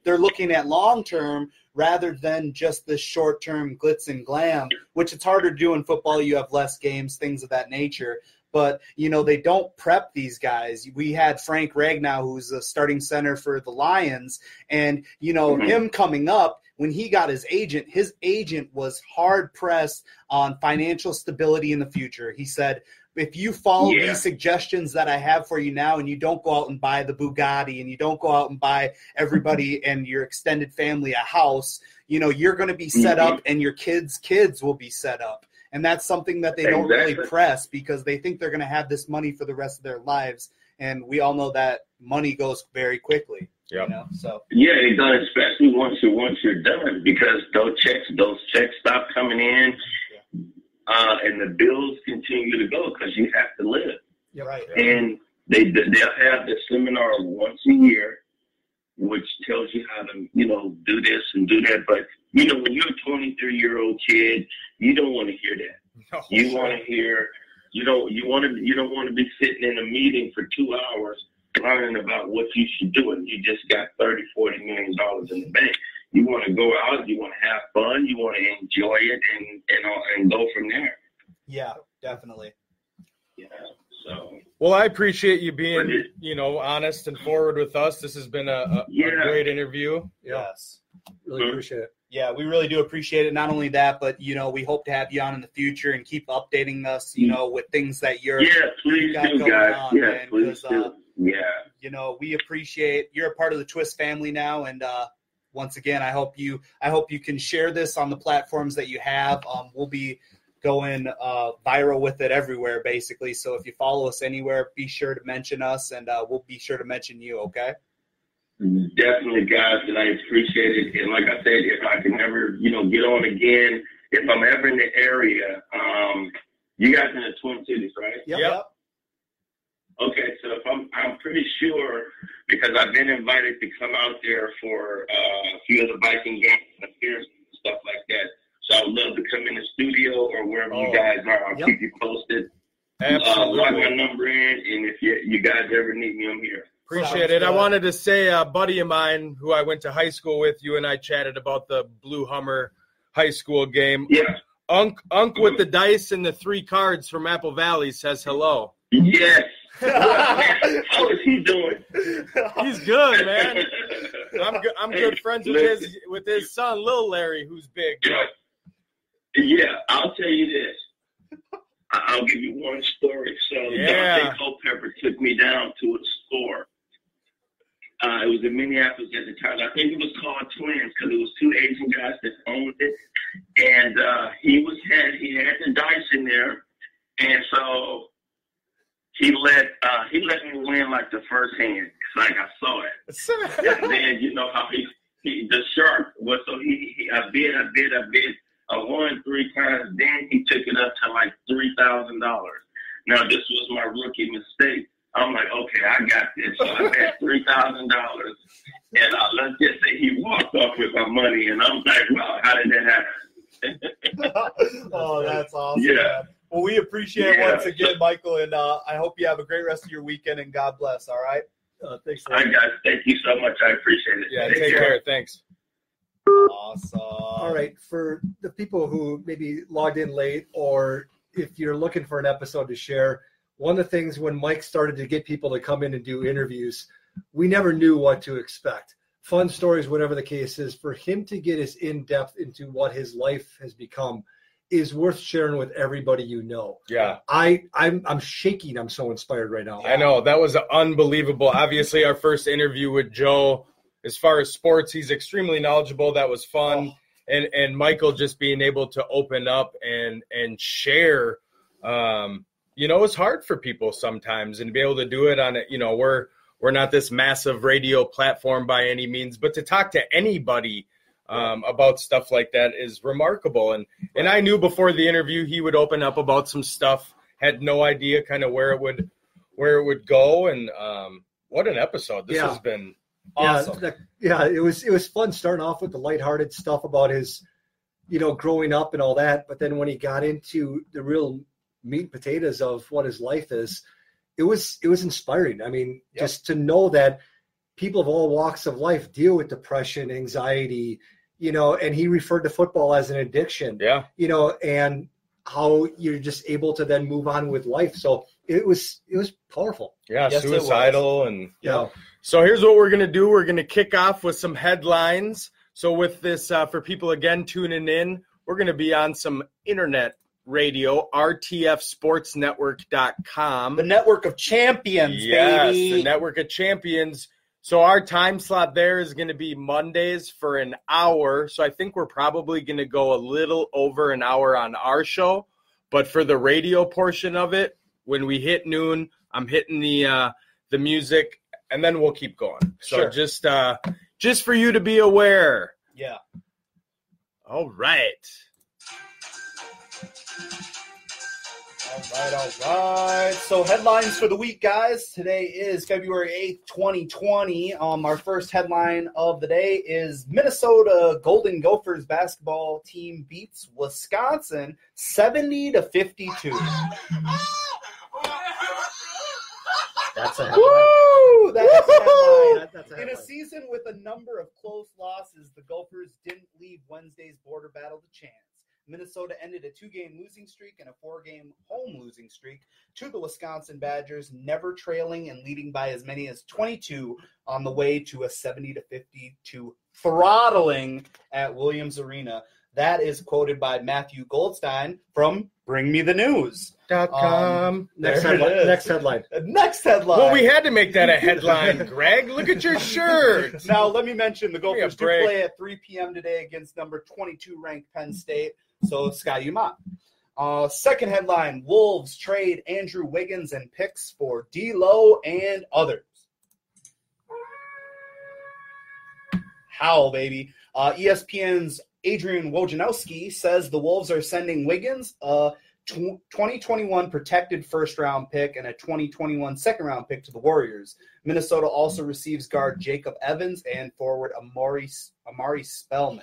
they're looking at long term rather than just the short term glitz and glam, which it's harder to do in football. You have less games, things of that nature. But, you know, they don't prep these guys. We had Frank Ragnow, who's a starting center for the Lions, and, you know, him coming up, when he got his agent was hard-pressed on financial stability in the future. He said, if you follow these suggestions that I have for you now and you don't go out and buy the Bugatti and you don't go out and buy everybody and your extended family a house, you know, you're going to be set up and your kids' kids will be set up. And that's something that they don't really press because they think they're going to have this money for the rest of their lives. And we all know that money goes very quickly. Yep. You know? So it does, especially once you're done, because those checks stop coming in, and the bills continue to go because you have to live. You're right. And they'll have the seminar once a year, which tells you how to, you know, do this and do that. But you know, when you're a 23-year-old kid, you don't want to hear that. You want to hear, you don't want to be sitting in a meeting for 2 hours learning about what you should do, and you just got $30-40 million in the bank. You want to go out, you want to have fun, you want to enjoy it, and go from there. Yeah, definitely. Yeah. So Well, I appreciate you being, honest and forward with us. This has been a great interview. Yes. Really appreciate it. Yeah, we really do appreciate it. Not only that, but, we hope to have you on in the future and keep updating us, with things that you're please got do, going guys. on, man, Please do. we appreciate you're a part of the Twist family now. And once again, I hope you can share this on the platforms that you have. We'll be going viral with it everywhere, basically. So if you follow us anywhere, be sure to mention us, and we'll be sure to mention you, okay? Definitely, guys, and I appreciate it. And like I said, if I can ever, get on again, if I'm ever in the area, you guys in the Twin Cities, right? Yep. Okay, so if I'm pretty sure, because I've been invited to come out there for a few of the biking games and appearances and stuff like that. So I would love to come in the studio or wherever you guys are. I'll keep you posted. Absolutely. Lock my number in, and if you guys ever need me, I'm here. Appreciate it. I wanted to say a buddy of mine who I went to high school with, you and I chatted about the Blue Hummer high school game. Yeah. Unc with the dice and the 3 cards from Apple Valley says hello. Yes. How is he doing? He's good, man. I'm good friends with his son, Lil Larry, who's big. Yeah, I'll tell you this. I'll give you one story. So Dante Culpepper took me down to a store. It was in Minneapolis at the time. I think it was called Twins because it was 2 Asian guys that owned it. And he had the dice in there. And so he let me win like the first hand. Like I saw it. And then you know how he the shark was, so I bid. I won 3 times. Then he took it up to like $3,000. Now this was my rookie mistake. I'm like, okay, I got this. So I bet $3,000, and let's just say he walked off with my money, and I'm like, wow, how did that happen? Oh, that's awesome. Yeah. Man. Well, we appreciate it once again, Michael, and I hope you have a great rest of your weekend, and God bless. All right. Thanks. All right, guys. Thank you so much. I appreciate it. Yeah, take care. Thanks. Awesome. All right. For the people who maybe logged in late, or if you're looking for an episode to share, one of the things when Mike started to get people to come in and do interviews, we never knew what to expect. Fun stories, whatever the case is, for him to get as in-depth into what his life has become is worth sharing with everybody you know. Yeah. I'm shaking. I'm so inspired right now. I know. That was unbelievable. Obviously, our first interview with Joe, as far as sports, he's extremely knowledgeable. That was fun. And Michael just being able to open up and share, it's hard for people sometimes, and to be able to do it on it. We're not this massive radio platform by any means, but to talk to anybody about stuff like that is remarkable. And I knew before the interview he would open up about some stuff, had no idea kind of where it would go. And what an episode. This has been awesome. It was fun starting off with the lighthearted stuff about his, growing up and all that. But then when he got into the real meat and potatoes of what his life is, it was inspiring. I mean, just to know that people of all walks of life deal with depression, anxiety, and he referred to football as an addiction, and how you're just able to then move on with life. So it was powerful. Yeah. Yes, suicidal. And so here's what we're going to do. We're going to kick off with some headlines. So with this, for people again, tuning in, we're going to be on some internet radio, rtfsportsnetwork.com. The network of champions, baby. Yes, the network of champions. So our time slot there is going to be Mondays for an hour. So I think we're probably going to go a little over an hour on our show. But for the radio portion of it, when we hit noon, I'm hitting the music, and then we'll keep going. So just for you to be aware. Yeah. All right. All right. So headlines for the week, guys. Today is February 8th, 2020. Our first headline of the day is Minnesota Golden Gophers basketball team beats Wisconsin 70-52. That's a headline. Woo! That's a headline. That's a In a headline. season with a number of close losses, the Gophers didn't leave Wednesday's border battle to chance. Minnesota ended a 2-game losing streak and a 4-game home losing streak to the Wisconsin Badgers, never trailing and leading by as many as 22 on the way to a 70-52 throttling at Williams Arena. That is quoted by Matthew Goldstein from Bring Me the News. .com. Next headline. Next headline. Well, we had to make that a headline, Greg. Look at your shirt. Now, let me mention the Gophers do break. play at 3 p.m. today against number 22 ranked Penn State. So, Sky Umont. Second headline, Wolves trade Andrew Wiggins and picks for D-Lo and others. Howl, baby. ESPN's Adrian Wojnarowski says the Wolves are sending Wiggins a 2021 protected first-round pick and a 2021 second-round pick to the Warriors. Minnesota also receives guard Jacob Evans and forward Amari Spellman.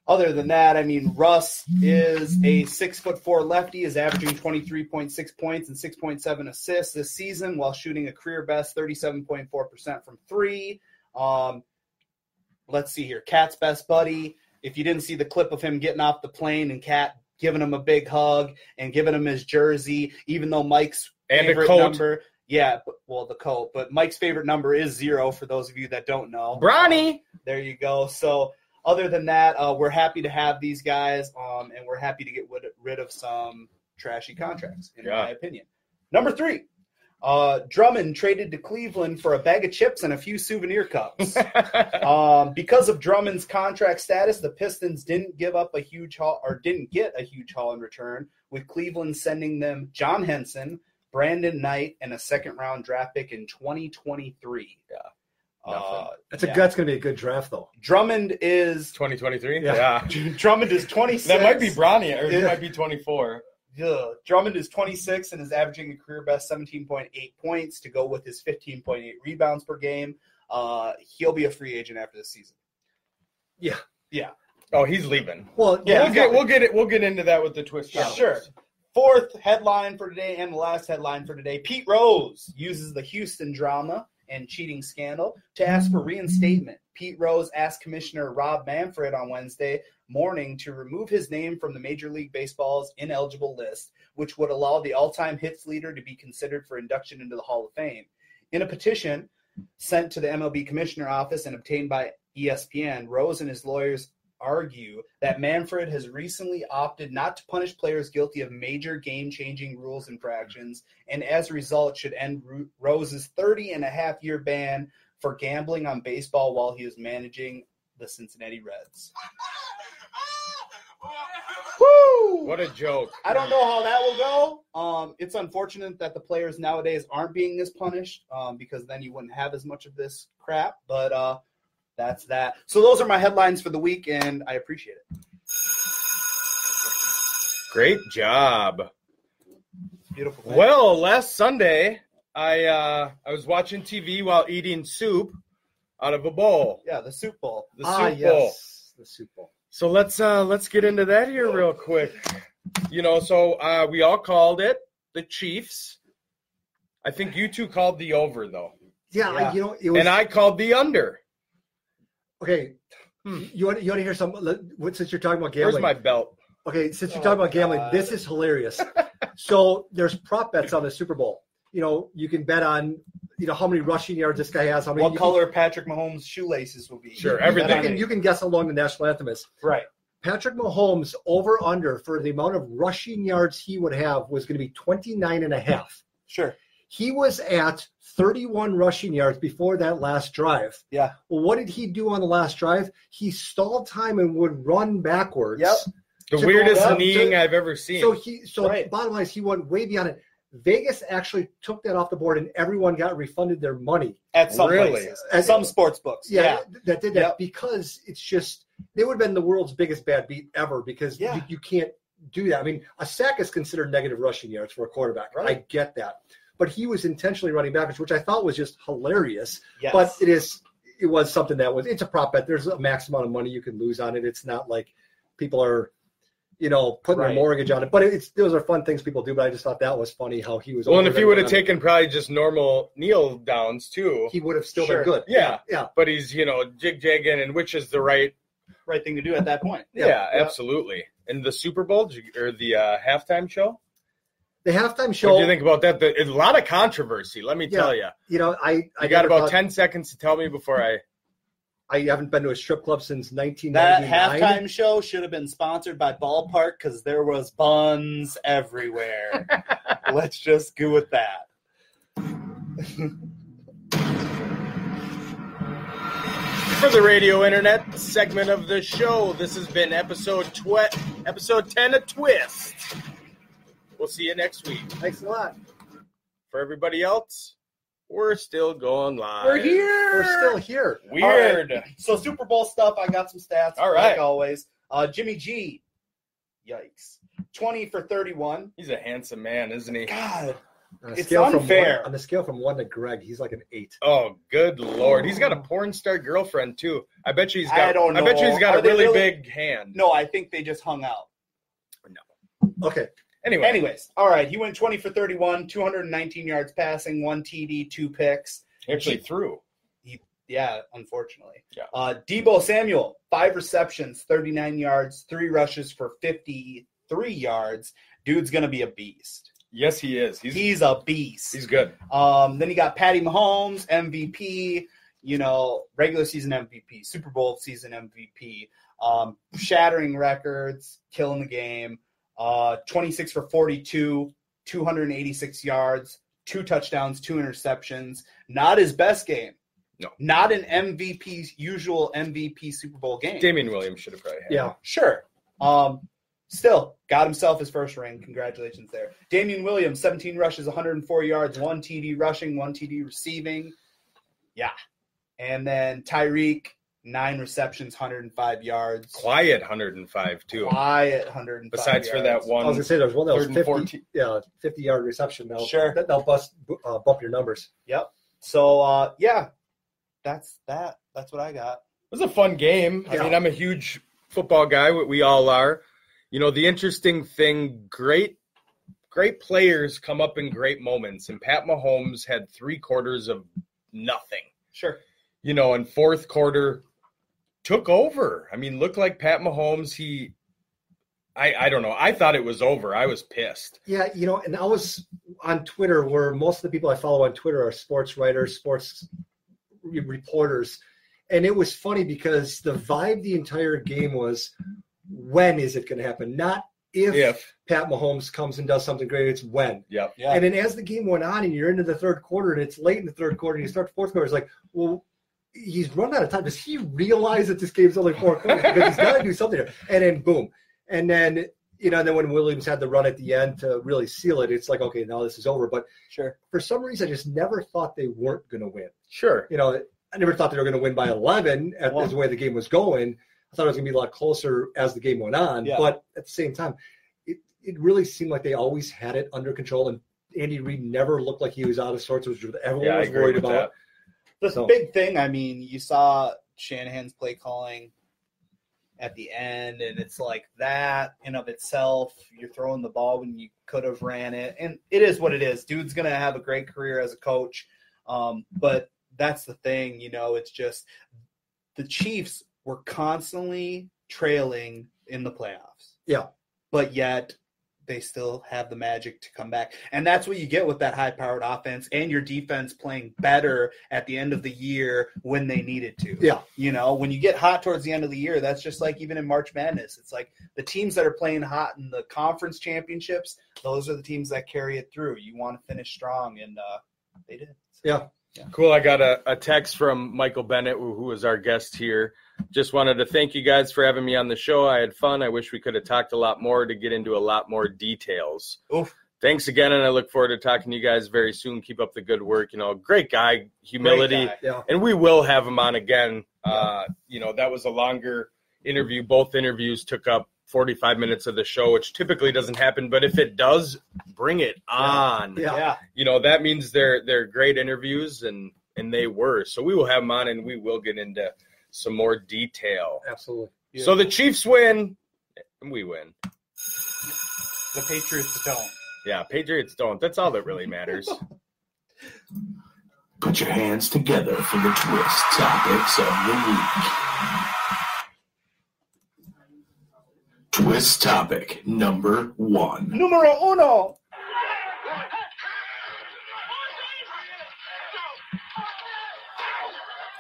Other than that, I mean, Russ is a 6'4" lefty, is averaging 23.6 points and 6.7 assists this season while shooting a career-best 37.4% from three. Let's see here. Cat's best buddy. If you didn't see the clip of him getting off the plane and Cat giving him a big hug and giving him his jersey, even though Mike's favorite number, the coat, but Mike's favorite number is 0 for those of you that don't know. Bronny. There you go. So other than that, we're happy to have these guys, and we're happy to get rid of some trashy contracts, in my opinion. Number 3. Drummond traded to Cleveland for a bag of chips and a few souvenir cups. Because of Drummond's contract status, the Pistons didn't get a huge haul in return, with Cleveland sending them John Henson, Brandon Knight, and a second-round draft pick in 2023. That's going to be a good draft, though. Drummond is 2023. Yeah. Drummond is 26. That might be Bronny, or he might be 24. Drummond is 26 and is averaging a career-best 17.8 points to go with his 15.8 rebounds per game. He'll be a free agent after this season. Yeah. Oh, he's leaving. Well, we'll get into that with the twist. Sure. Fourth headline for today and the last headline for today. Pete Rose uses the Houston drama and cheating scandal to ask for reinstatement. Pete Rose asked Commissioner Rob Manfred on Wednesday morning to remove his name from the Major League Baseball's ineligible list, which would allow the all-time hits leader to be considered for induction into the Hall of Fame. In a petition sent to the MLB Commissioner Office and obtained by ESPN, Rose and his lawyers argue that Manfred has recently opted not to punish players guilty of major game-changing rules infractions, and as a result should end Rose's 30-and-a-half-year ban for gambling on baseball while he was managing the Cincinnati Reds. Woo! What a joke. I don't know how that will go. It's unfortunate that the players nowadays aren't being this punished, because then you wouldn't have as much of this crap, but that's that. So those are my headlines for the week, and I appreciate it. Great job. Beautiful. Thing. Well, last Sunday, I was watching TV while eating soup out of a bowl. Yeah, the soup bowl. The soup bowl. The soup bowl. So let's get into that here real quick. So we all called it the Chiefs. I think you two called the over, though. Yeah. It was, and I called the under. Okay. You want to hear some? Since you're talking about gambling. Where's my belt? Okay, since you're talking about gambling, this is hilarious. So there's prop bets on the Super Bowl. You can bet on, how many rushing yards this guy has. How many? What color Patrick Mahomes' shoelaces will be. Sure, everything. You can guess how long the national anthem is. Right. Patrick Mahomes over under for the amount of rushing yards he would have was going to be 29.5. Sure. He was at 31 rushing yards before that last drive. Yeah. Well, what did he do on the last drive? He stalled time and would run backwards. Yep. The weirdest kneeing I've ever seen. So bottom line is he went way beyond it. Vegas actually took that off the board, and everyone got refunded their money. At some places. At some sports books. Yeah. That did that because it's just – they would have been the world's biggest bad beat ever because you can't do that. I mean, a sack is considered negative rushing yards for a quarterback. Right. I get that. But he was intentionally running backwards, which I thought was just hilarious. Yes. But it was something it's a prop bet. There's a max amount of money you can lose on it. It's not like people are – putting their mortgage on it. But those are fun things people do, but I just thought that was funny how he was. Well, and if he would have taken probably just normal kneel downs too, he would have still been good. Yeah. But he's, jig-jagging, and which is the right right thing to do at that point. Yeah, absolutely. And the Super Bowl or the halftime show? The halftime show. What do you think about that? A lot of controversy, let me tell you. You know, I got about 10 seconds to tell me before I haven't been to a strip club since 1999. That halftime show should have been sponsored by Ballpark because there was buns everywhere. Let's just go with that. For the radio internet segment of the show, this has been episode 10 of Twist. We'll see you next week. Thanks a lot. For everybody else, we're still going live. We're here. We're still here. Weird. Right. So Super Bowl stuff, I got some stats. All right. Like always. Jimmy G, yikes. 20 for 31. He's a handsome man, isn't he? God. It's From unfair. on the scale from 1 to Greg, he's like an 8. Oh, good Lord. He's got a porn star girlfriend, too. I bet you he's got, I don't know. I bet you he's got Are a they really really? big hand. No, I think they just hung out. Okay. Anyways, all right. He went 20 for 31, 219 yards passing, 1 TD, 2 picks. Actually threw. Yeah, unfortunately. Yeah. Deebo Samuel, 5 receptions, 39 yards, 3 rushes for 53 yards. Dude's going to be a beast. Yes, he is. He's a beast. He's good. Then you got Patty Mahomes, MVP, regular season MVP, Super Bowl season MVP, shattering records, killing the game, 26 for 42, 286 yards, 2 touchdowns, 2 interceptions. Not his best game. No. Not an usual MVP Super Bowl game. Damian Williams should have probably had Yeah. it. Sure. Still, got himself his first ring. Congratulations there. Damian Williams, 17 rushes, 104 yards, 1 TD rushing, 1 TD receiving. Yeah. And then Tyreek, 9 receptions, 105 yards. Quiet 105, too. Quiet 105 Besides for yards. that one. I was going to say, there's one that was 3rd and 50, 50-yard reception. Sure. That'll bump your numbers. Yep. So, that's that. That's what I got. It was a fun game. I Yeah. mean, I'm a huge football guy. We all are. The interesting thing, great players come up in great moments. And Pat Mahomes had 3 quarters of nothing. Sure. And fourth quarter took over. I mean, looked like Pat Mahomes. I don't know. I thought it was over. I was pissed. Yeah, and I was on Twitter where most of the people I follow on Twitter are sports writers, sports reporters. And it was funny because the vibe the entire game was, when is it going to happen? Not if Pat Mahomes comes and does something great, it's when. Yep. Yeah. And then as the game went on and you're into the third quarter and it's late in the third quarter and you start the fourth quarter, it's like, well, he's run out of time. Does he realize that this game's only 4 quarters? Because he's got to do something here. And then boom. And then, then when Williams had the run at the end to really seal it, it's like, okay, now this is over. But Sure. for some reason, I just never thought they weren't going to win. Sure. I never thought they were going to win by 11 as the way the game was going. I thought it was going to be a lot closer as the game went on. Yeah. But at the same time, it really seemed like they always had it under control. And Andy Reid never looked like he was out of sorts, which everyone was worried about. The big thing, I mean, you saw Shanahan's play calling at the end, and it's like that in of itself. You're throwing the ball when you could have ran it. And it is what it is. Dude's going to have a great career as a coach. But that's the thing, it's just the Chiefs were constantly trailing in the playoffs. Yeah. But yet they still have the magic to come back. And that's what you get with that high-powered offense and your defense playing better at the end of the year when they needed to. Yeah. When you get hot towards the end of the year, that's just like even in March Madness. It's like the teams that are playing hot in the conference championships, those are the teams that carry it through. You want to finish strong, and they did. So. Yeah. Yeah. Cool. I got a text from Michael Bennett, who is our guest here. Just wanted to thank you guys for having me on the show. I had fun. I wish we could have talked a lot more to get into a lot more details. Oof. Thanks again, and I look forward to talking to you guys very soon. Keep up the good work. Great guy, humility. Great guy. Yeah. And we will have him on again. That was a longer interview. Both interviews took up 45 minutes of the show, which typically doesn't happen. But if it does, bring it on. Yeah. That means they're great interviews, and they were. So we will have them on, and we will get into some more detail. Absolutely. Yeah. So the Chiefs win, and we win. The Patriots don't. Yeah, Patriots don't. That's all that really matters. Put your hands together for the twist topics of the week. Twist topic number 1. Numero uno.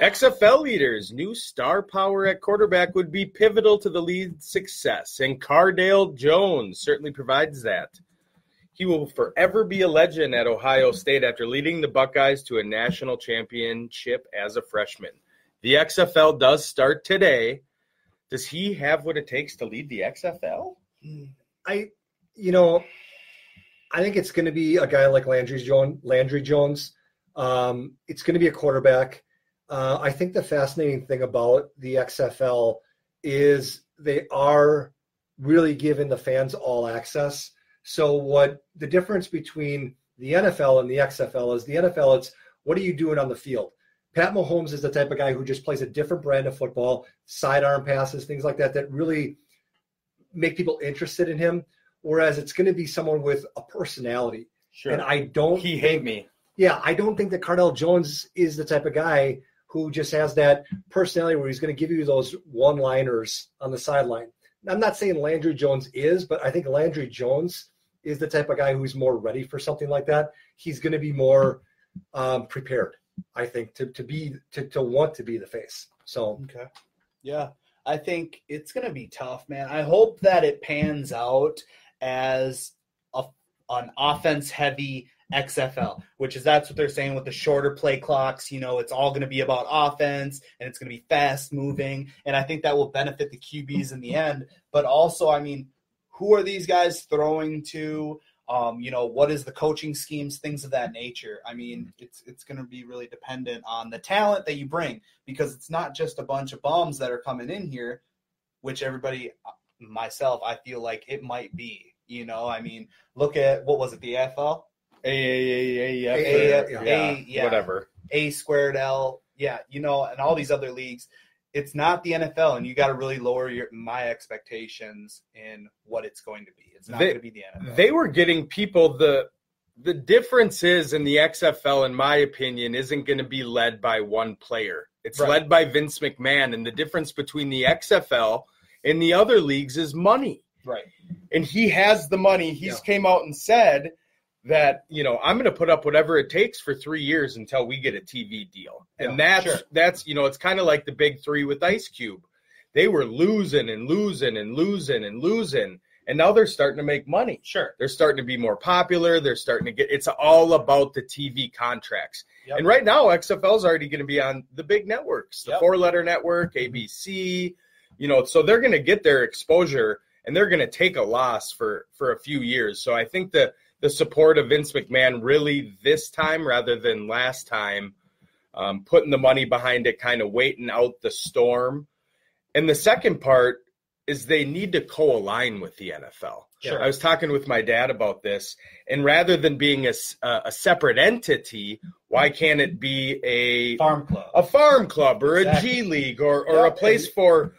XFL leaders, new star power at quarterback would be pivotal to the league's success, and Cardale Jones certainly provides that. He will forever be a legend at Ohio State after leading the Buckeyes to a national championship as a freshman. The XFL does start today. Does he have what it takes to lead the XFL? I think it's going to be a guy like Landry Jones. It's going to be a quarterback. I think the fascinating thing about the XFL is they are really giving the fans all access. So what the difference between the NFL and the XFL is the NFL, it's what are you doing on the field? Pat Mahomes is the type of guy who just plays a different brand of football, sidearm passes, things like that really make people interested in him. Whereas it's going to be someone with a personality. Sure. And I don't hate me. Yeah, I don't think that Cardale Jones is the type of guy who just has that personality where he's going to give you those one-liners on the sideline. I'm not saying Landry Jones is, but I think Landry Jones is the type of guy who's more ready for something like that. He's going to be more prepared, I think, to want to be the face. So okay, yeah, I think it's going to be tough, man. I hope that it pans out as an offense-heavy XFL, that's what they're saying with the shorter play clocks. It's all going to be about offense, and it's going to be fast-moving, and I think that will benefit the QBs in the end. But also, who are these guys throwing to? What is the coaching schemes, things of that nature? It's going to be really dependent on the talent that you bring, because it's not just a bunch of bums that are coming in here, which everybody, myself, I feel like it might be. Look at, what was it, the AFL? Whatever. A squared L, and all these other leagues. It's not the NFL, and you got to really lower my expectations in what it's going to be. It's not going to be the NFL. They were getting people. The difference is in the XFL, in my opinion, isn't going to be led by one player. It's led by Vince McMahon, and the difference between the XFL and the other leagues is money. Right. And he has the money. He's came out and said that, I'm going to put up whatever it takes for 3 years until we get a TV deal. And that's it's kind of like the big three with Ice Cube. They were losing and losing and losing and losing. And now they're starting to make money. Sure. They're starting to be more popular. They're starting to it's all about the TV contracts. Yep. And right now, XFL is already going to be on the big networks, the 4-letter network, ABC, so they're going to get their exposure, and they're going to take a loss for a few years. So I think the support of Vince McMahon really this time rather than last time, putting the money behind it, kind of waiting out the storm. And the second part is they need to co-align with the NFL. Sure. I was talking with my dad about this, and rather than being a separate entity, why can't it be a farm club or a G League or a place for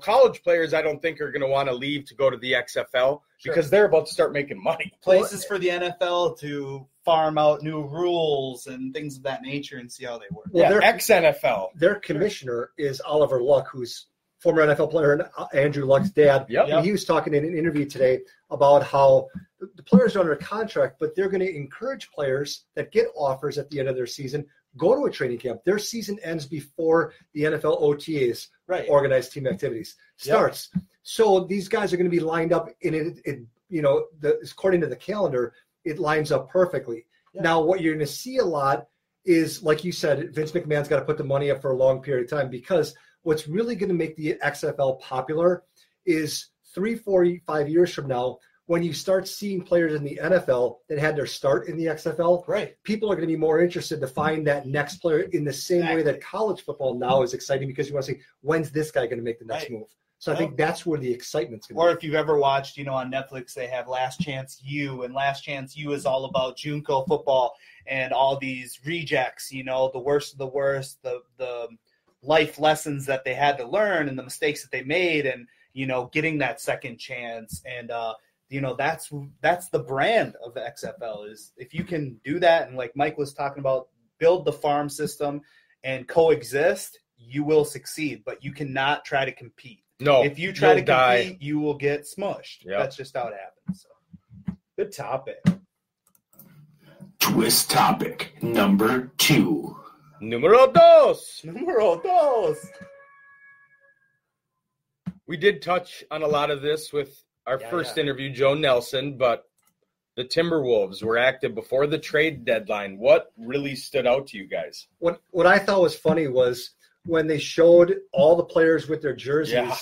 college players? I don't think are going to want to leave to go to the XFL because they're about to start making money. Places for the NFL to farm out new rules and things of that nature and see how they work. Well, ex-NFL. Their commissioner is Oliver Luck, who's former NFL player and Andrew Luck's dad. Yep. And he was talking in an interview today about how the players are under contract, but they're going to encourage players that get offers at the end of their season, go to a training camp. Their season ends before the NFL OTAs, organized team activities, starts. Yep. So these guys are going to be lined up in it. According to the calendar, it lines up perfectly. Yep. Now, what you're going to see a lot is, like you said, Vince McMahon's got to put the money up for a long period of time, because what's really going to make the XFL popular is 3, 4, 5 years from now, when you start seeing players in the NFL that had their start in the XFL, people are going to be more interested to find that next player in the same way that college football now is exciting, because you want to see, when's this guy going to make the next move? So I think that's where the excitement's going to be. Or if you've ever watched, on Netflix, they have Last Chance U, and Last Chance U is all about JUCO football and all these rejects, the worst of the worst, the life lessons that they had to learn and the mistakes that they made, and, getting that second chance. And, that's the brand of the XFL, is if you can do that. And like Mike was talking about, build the farm system and coexist, you will succeed, but you cannot try to compete. No. If you try to die. compete, you will get smushed. Yep. That's just how it happens. So, good topic. Twist topic number 2. Numero dos. Numero dos. We did touch on a lot of this with our first interview, Joe Nelson, but the Timberwolves were active before the trade deadline. What really stood out to you guys? What I thought was funny was when they showed all the players with their jerseys. Yeah.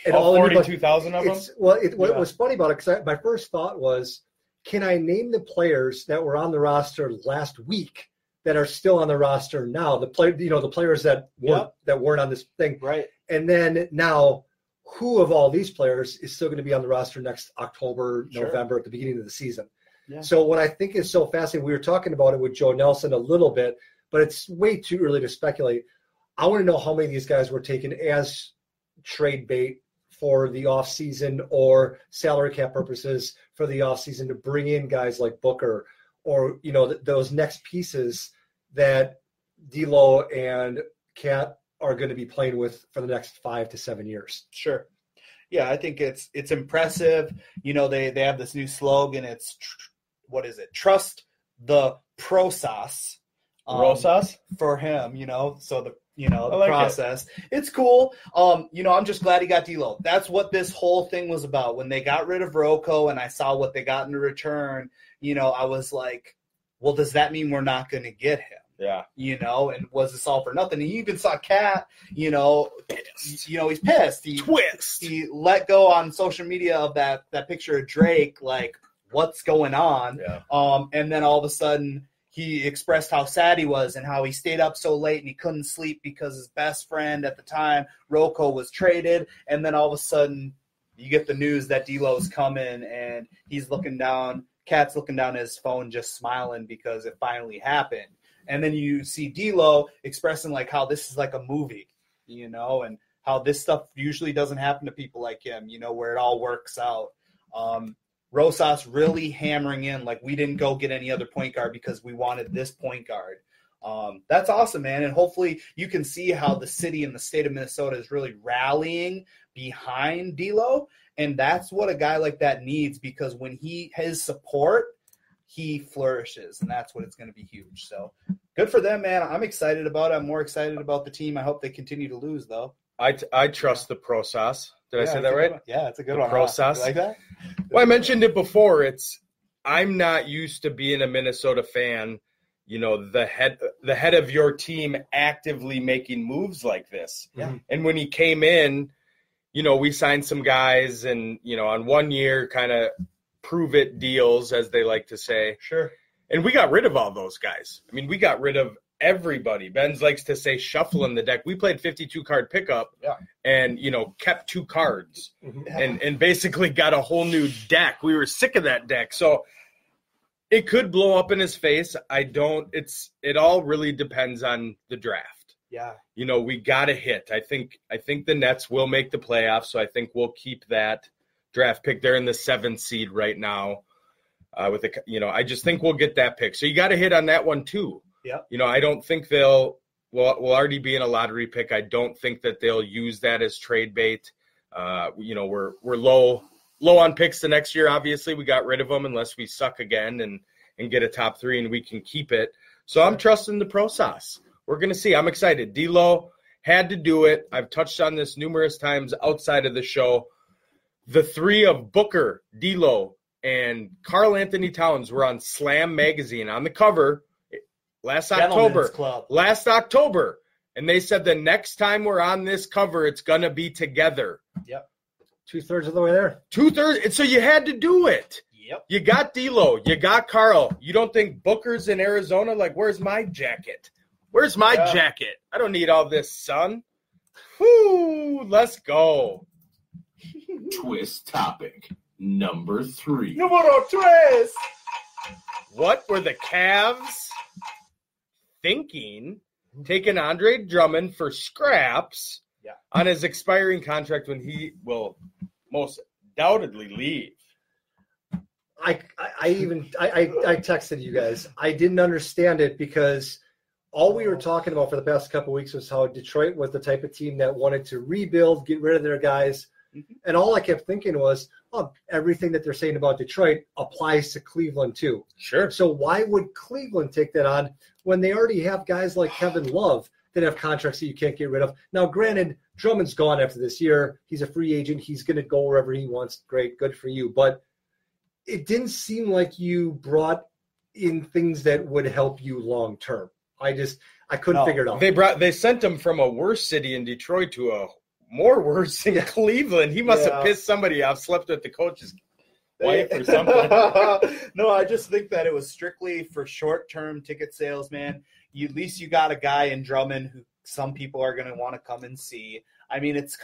And all 42,000 of them? What was funny about it, because my first thought was, can I name the players that were on the roster last week that are still on the roster now? The players that weren't on this thing. Right. And then now, who of all these players is still going to be on the roster next October, November, at the beginning of the season? Yeah. So what I think is so fascinating, we were talking about it with Joe Nelson a little bit, but it's way too early to speculate. I want to know how many of these guys were taken as trade bait for the offseason or salary cap purposes for the offseason to bring in guys like Booker or, those next pieces that D'Lo and Cat are going to be playing with for the next 5 to 7 years. Sure. Yeah, I think it's impressive. They have this new slogan. It's what is it? Trust the process. Process for him, so the like process. It's cool. I'm just glad he got D'Lo. That's what this whole thing was about. When they got rid of Rocco and I saw what they got in return, I was like, well, does that mean we're not going to get him? Yeah. And was this all for nothing? And you even saw Cat, pissed. He's pissed. He let go on social media of that picture of Drake, like, what's going on? Yeah. And then all of a sudden he expressed how sad he was and how he stayed up so late and he couldn't sleep because his best friend at the time, Rocco, was traded. And then all of a sudden you get the news that D'Lo's coming and he's looking down, Cat's looking down at his phone just smiling because it finally happened. And then you see D'Lo expressing like how this is like a movie, and how this stuff usually doesn't happen to people like him, where it all works out. Rosas really hammering in like we didn't go get any other point guard because we wanted this point guard. That's awesome, man. And hopefully you can see how the city and the state of Minnesota is really rallying behind D'Lo. And that's what a guy like that needs, because when his support, he flourishes, and that's what it's going to be huge. So good for them, man. I'm excited about it. I'm more excited about the team. I hope they continue to lose, though. I trust the process. Did I say that right? Yeah, it's a good one. Process. You like that? Well, I mentioned it before. I'm not used to being a Minnesota fan. The head of your team actively making moves like this. Yeah. And when he came in, we signed some guys, and on 1 year kind of prove it deals, as they like to say. Sure. And we got rid of all those guys. I mean, we got rid of everybody. Benz likes to say shuffling the deck. We played 52 card pickup and, kept 2 cards and basically got a whole new deck. We were sick of that deck. So it could blow up in his face. It all really depends on the draft. Yeah. We got to hit. I think the Nets will make the playoffs. So I think we'll keep that draft pick. They're in the 7th seed right now. I just think we'll get that pick. So you got to hit on that one too. Yeah. I don't think we'll already be in a lottery pick. I don't think that they'll use that as trade bait. We're low on picks the next year. Obviously, we got rid of them unless we suck again and get a top 3 and we can keep it. So I'm trusting the process. We're going to see. I'm excited. D'Lo had to do it. I've touched on this numerous times outside of the show. The 3 of Booker, D'Lo, and Karl Anthony Towns were on Slam magazine on the cover last October. And they said the next time we're on this cover, it's going to be together. Yep. 2/3 of the way there. 2/3. And so you had to do it. Yep. You got D'Lo. You got Karl. You don't think Booker's in Arizona? Like, where's my jacket? Where's my jacket? I don't need all this sun. Whoo, let's go. Twist topic number 3. Numero tres. What were the Cavs thinking taking Andre Drummond for scraps on his expiring contract when he will most undoubtedly leave? I texted you guys. I didn't understand it because all we were talking about for the past couple of weeks was how Detroit was the type of team that wanted to rebuild, get rid of their guys. Mm-hmm. And all I kept thinking was, everything that they're saying about Detroit applies to Cleveland too. Sure. So why would Cleveland take that on when they already have guys like Kevin Love that have contracts that you can't get rid of? Now, granted, Drummond's gone after this year. He's a free agent. He's going to go wherever he wants. Great. Good for you. But it didn't seem like you brought in things that would help you long term. I couldn't figure it out. They sent him from a worse city in Detroit to a more worse in Cleveland. He must have pissed somebody off, slept with the coach's wife or something. No, I just think that it was strictly for short-term ticket sales, man. At least you got a guy in Drummond who some people are going to want to come and see. I mean, it's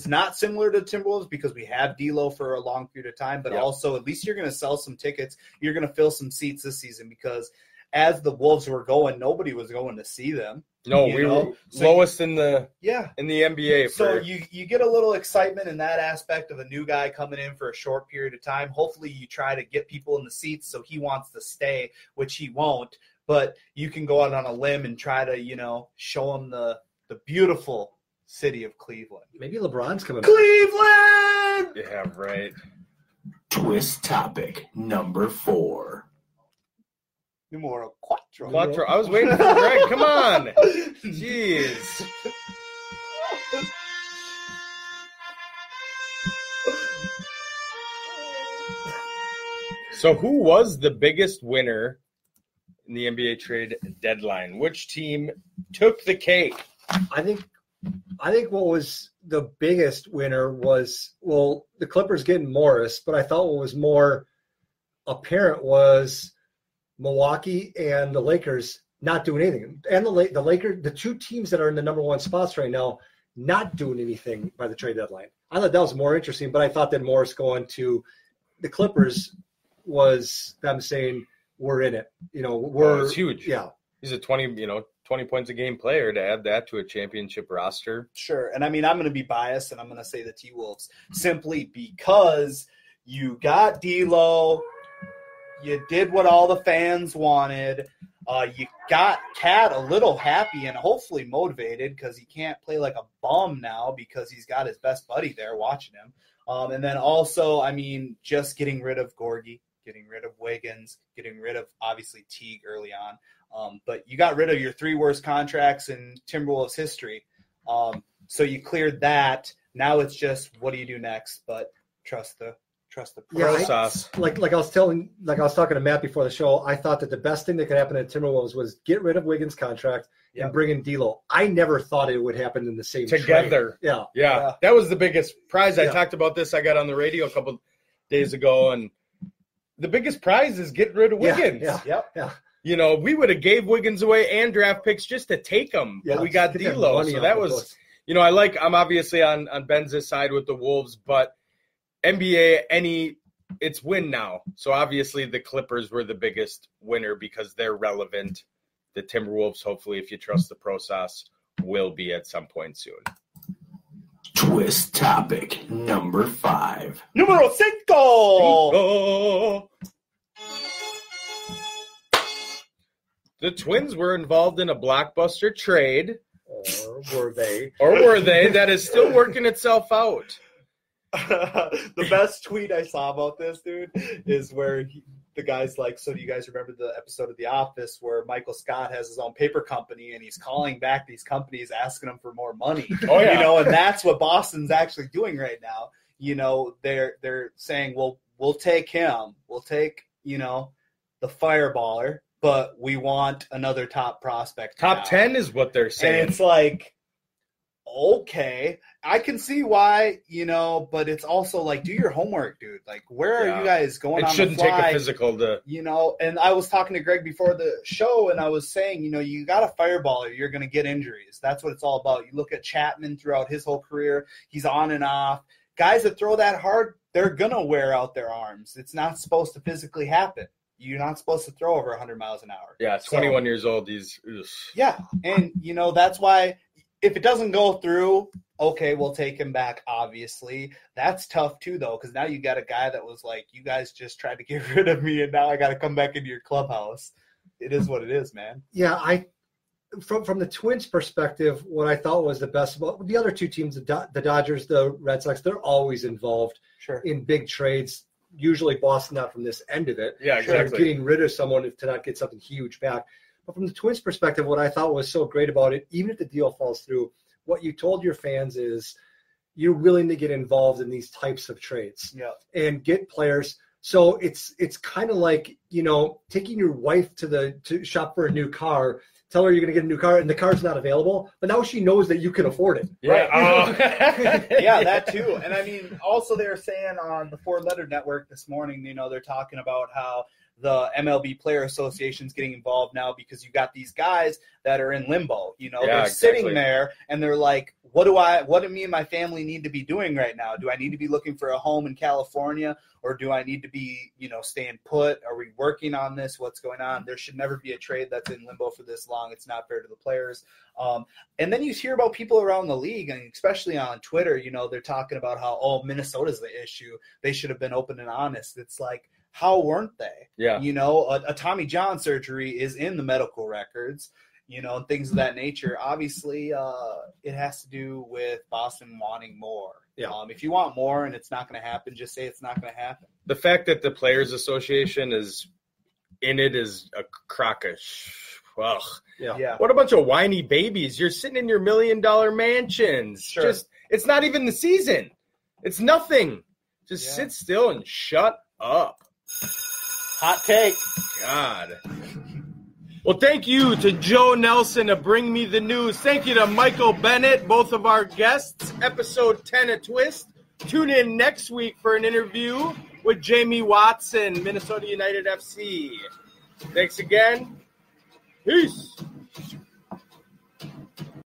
not similar to Timberwolves because we have D'Lo for a long period of time, but also at least you're going to sell some tickets. You're going to fill some seats this season because as the Wolves were going, nobody was going to see them. No, we were lowest in the NBA. So you get a little excitement in that aspect of a new guy coming in for a short period of time. Hopefully you try to get people in the seats so he wants to stay, which he won't. But you can go out on a limb and try to, show him the beautiful city of Cleveland. Maybe LeBron's coming Cleveland! Yeah, right. Twist topic number 4. Numero quattro. I was waiting for Greg. Come on. Jeez. So who was the biggest winner in the NBA trade deadline? Which team took the cake? I think what was the biggest winner was, the Clippers getting Morris, but I thought what was more apparent was Milwaukee and the Lakers not doing anything. And the Lakers, the two teams that are in the number 1 spots right now, not doing anything by the trade deadline. I thought that was more interesting, but I thought that Morris going to the Clippers was them saying, we're in it. It's huge. Yeah. He's a 20 points a game player. To add that to a championship roster. Sure. And I mean, I'm going to be biased and I'm going to say the T-Wolves simply because you got D'Lo. You did what all the fans wanted. You got Cat a little happy and hopefully motivated because he can't play like a bum now because he's got his best buddy there watching him. And then also, I mean, just getting rid of Gorgie, getting rid of Wiggins, getting rid of, obviously, Teague early on. But you got rid of your 3 worst contracts in Timberwolves history. So you cleared that. Now it's just what do you do next? But trust the process. Like I was talking to Matt before the show, I thought that the best thing that could happen at Timberwolves was get rid of Wiggins' contract and bring in D'Lo. I never thought it would happen in the same together. Trade. Yeah. That was the biggest prize. I talked about this. I got on the radio a couple days ago, and the biggest prize is get rid of Wiggins. Yeah. We would have gave Wiggins away and draft picks just to take them, but we got D'Lo. So that was, I'm obviously on Ben's side with the Wolves, but NBA, it's win now. So obviously the Clippers were the biggest winner because they're relevant. The Timberwolves, hopefully, if you trust the process, will be at some point soon. Twist topic number 5. Numero 5. The Twins were involved in a blockbuster trade. Or were they? That is still working itself out. The best tweet I saw about this, dude, is where the guy's like, so do you guys remember the episode of The Office where Michael Scott has his own paper company and he's calling back these companies asking them for more money? Oh, yeah. And that's what Boston's actually doing right now. They're saying, well, we'll take him. We'll take, the fireballer, but we want another top prospect. Top 10 is what they're saying. And it's like, okay, I can see why, but it's also like, do your homework, dude. Like, where are you guys going on the fly? It shouldn't take a physical to... and I was talking to Greg before the show, and I was saying, you got a fireballer, you're going to get injuries. That's what it's all about. You look at Chapman throughout his whole career, he's on and off. Guys that throw that hard, they're going to wear out their arms. It's not supposed to physically happen. You're not supposed to throw over 100 miles an hour. Yeah, 21 years old, he's... Yeah, and, that's why... If it doesn't go through, okay, we'll take him back, obviously. That's tough, too, though, because now you got a guy that was like, you guys just tried to get rid of me, and now I got to come back into your clubhouse. It is what it is, man. Yeah, from the Twins' perspective, what I thought was the best about the other two teams, the Dodgers, the Red Sox, they're always involved in big trades. Usually Boston not from this end of it. Yeah, exactly. Getting rid of someone to not get something huge back. But from the Twins' perspective, what I thought was so great about it, even if the deal falls through, what you told your fans is you're willing to get involved in these types of trades and get players. So it's kind of like, taking your wife to shop for a new car, tell her you're going to get a new car and the car's not available, but now she knows that you can afford it. Yeah. Right. Yeah, that too. And I mean, also they're saying on the Four Letter Network this morning, they're talking about how the MLB Player Association is getting involved now because you got these guys that are in limbo. They're sitting there and they're like, what do me and my family need to be doing right now? Do I need to be looking for a home in California, or do I need to be, staying put? Are we working on this? What's going on? There should never be a trade that's in limbo for this long. It's not fair to the players. And then you hear about people around the league, and especially on Twitter, they're talking about how, Minnesota's the issue. They should have been open and honest. It's like, how weren't they? Yeah. A Tommy John surgery is in the medical records, and things of that nature. Obviously, it has to do with Boston wanting more. Yeah. If you want more and it's not going to happen, just say it's not going to happen. The fact that the Players Association is in it is a crockish. Ugh. Yeah. What a bunch of whiny babies. You're sitting in your $1 million mansions. Sure. It's not even the season. It's nothing. Just sit still and shut up. Hot take. God. Well, thank you to Joe Nelson to bring me the news. Thank you to Michael Bennett, both of our guests. Episode 10 of Twist. Tune in next week for an interview with Jamie Watson, Minnesota United FC. Thanks again. Peace.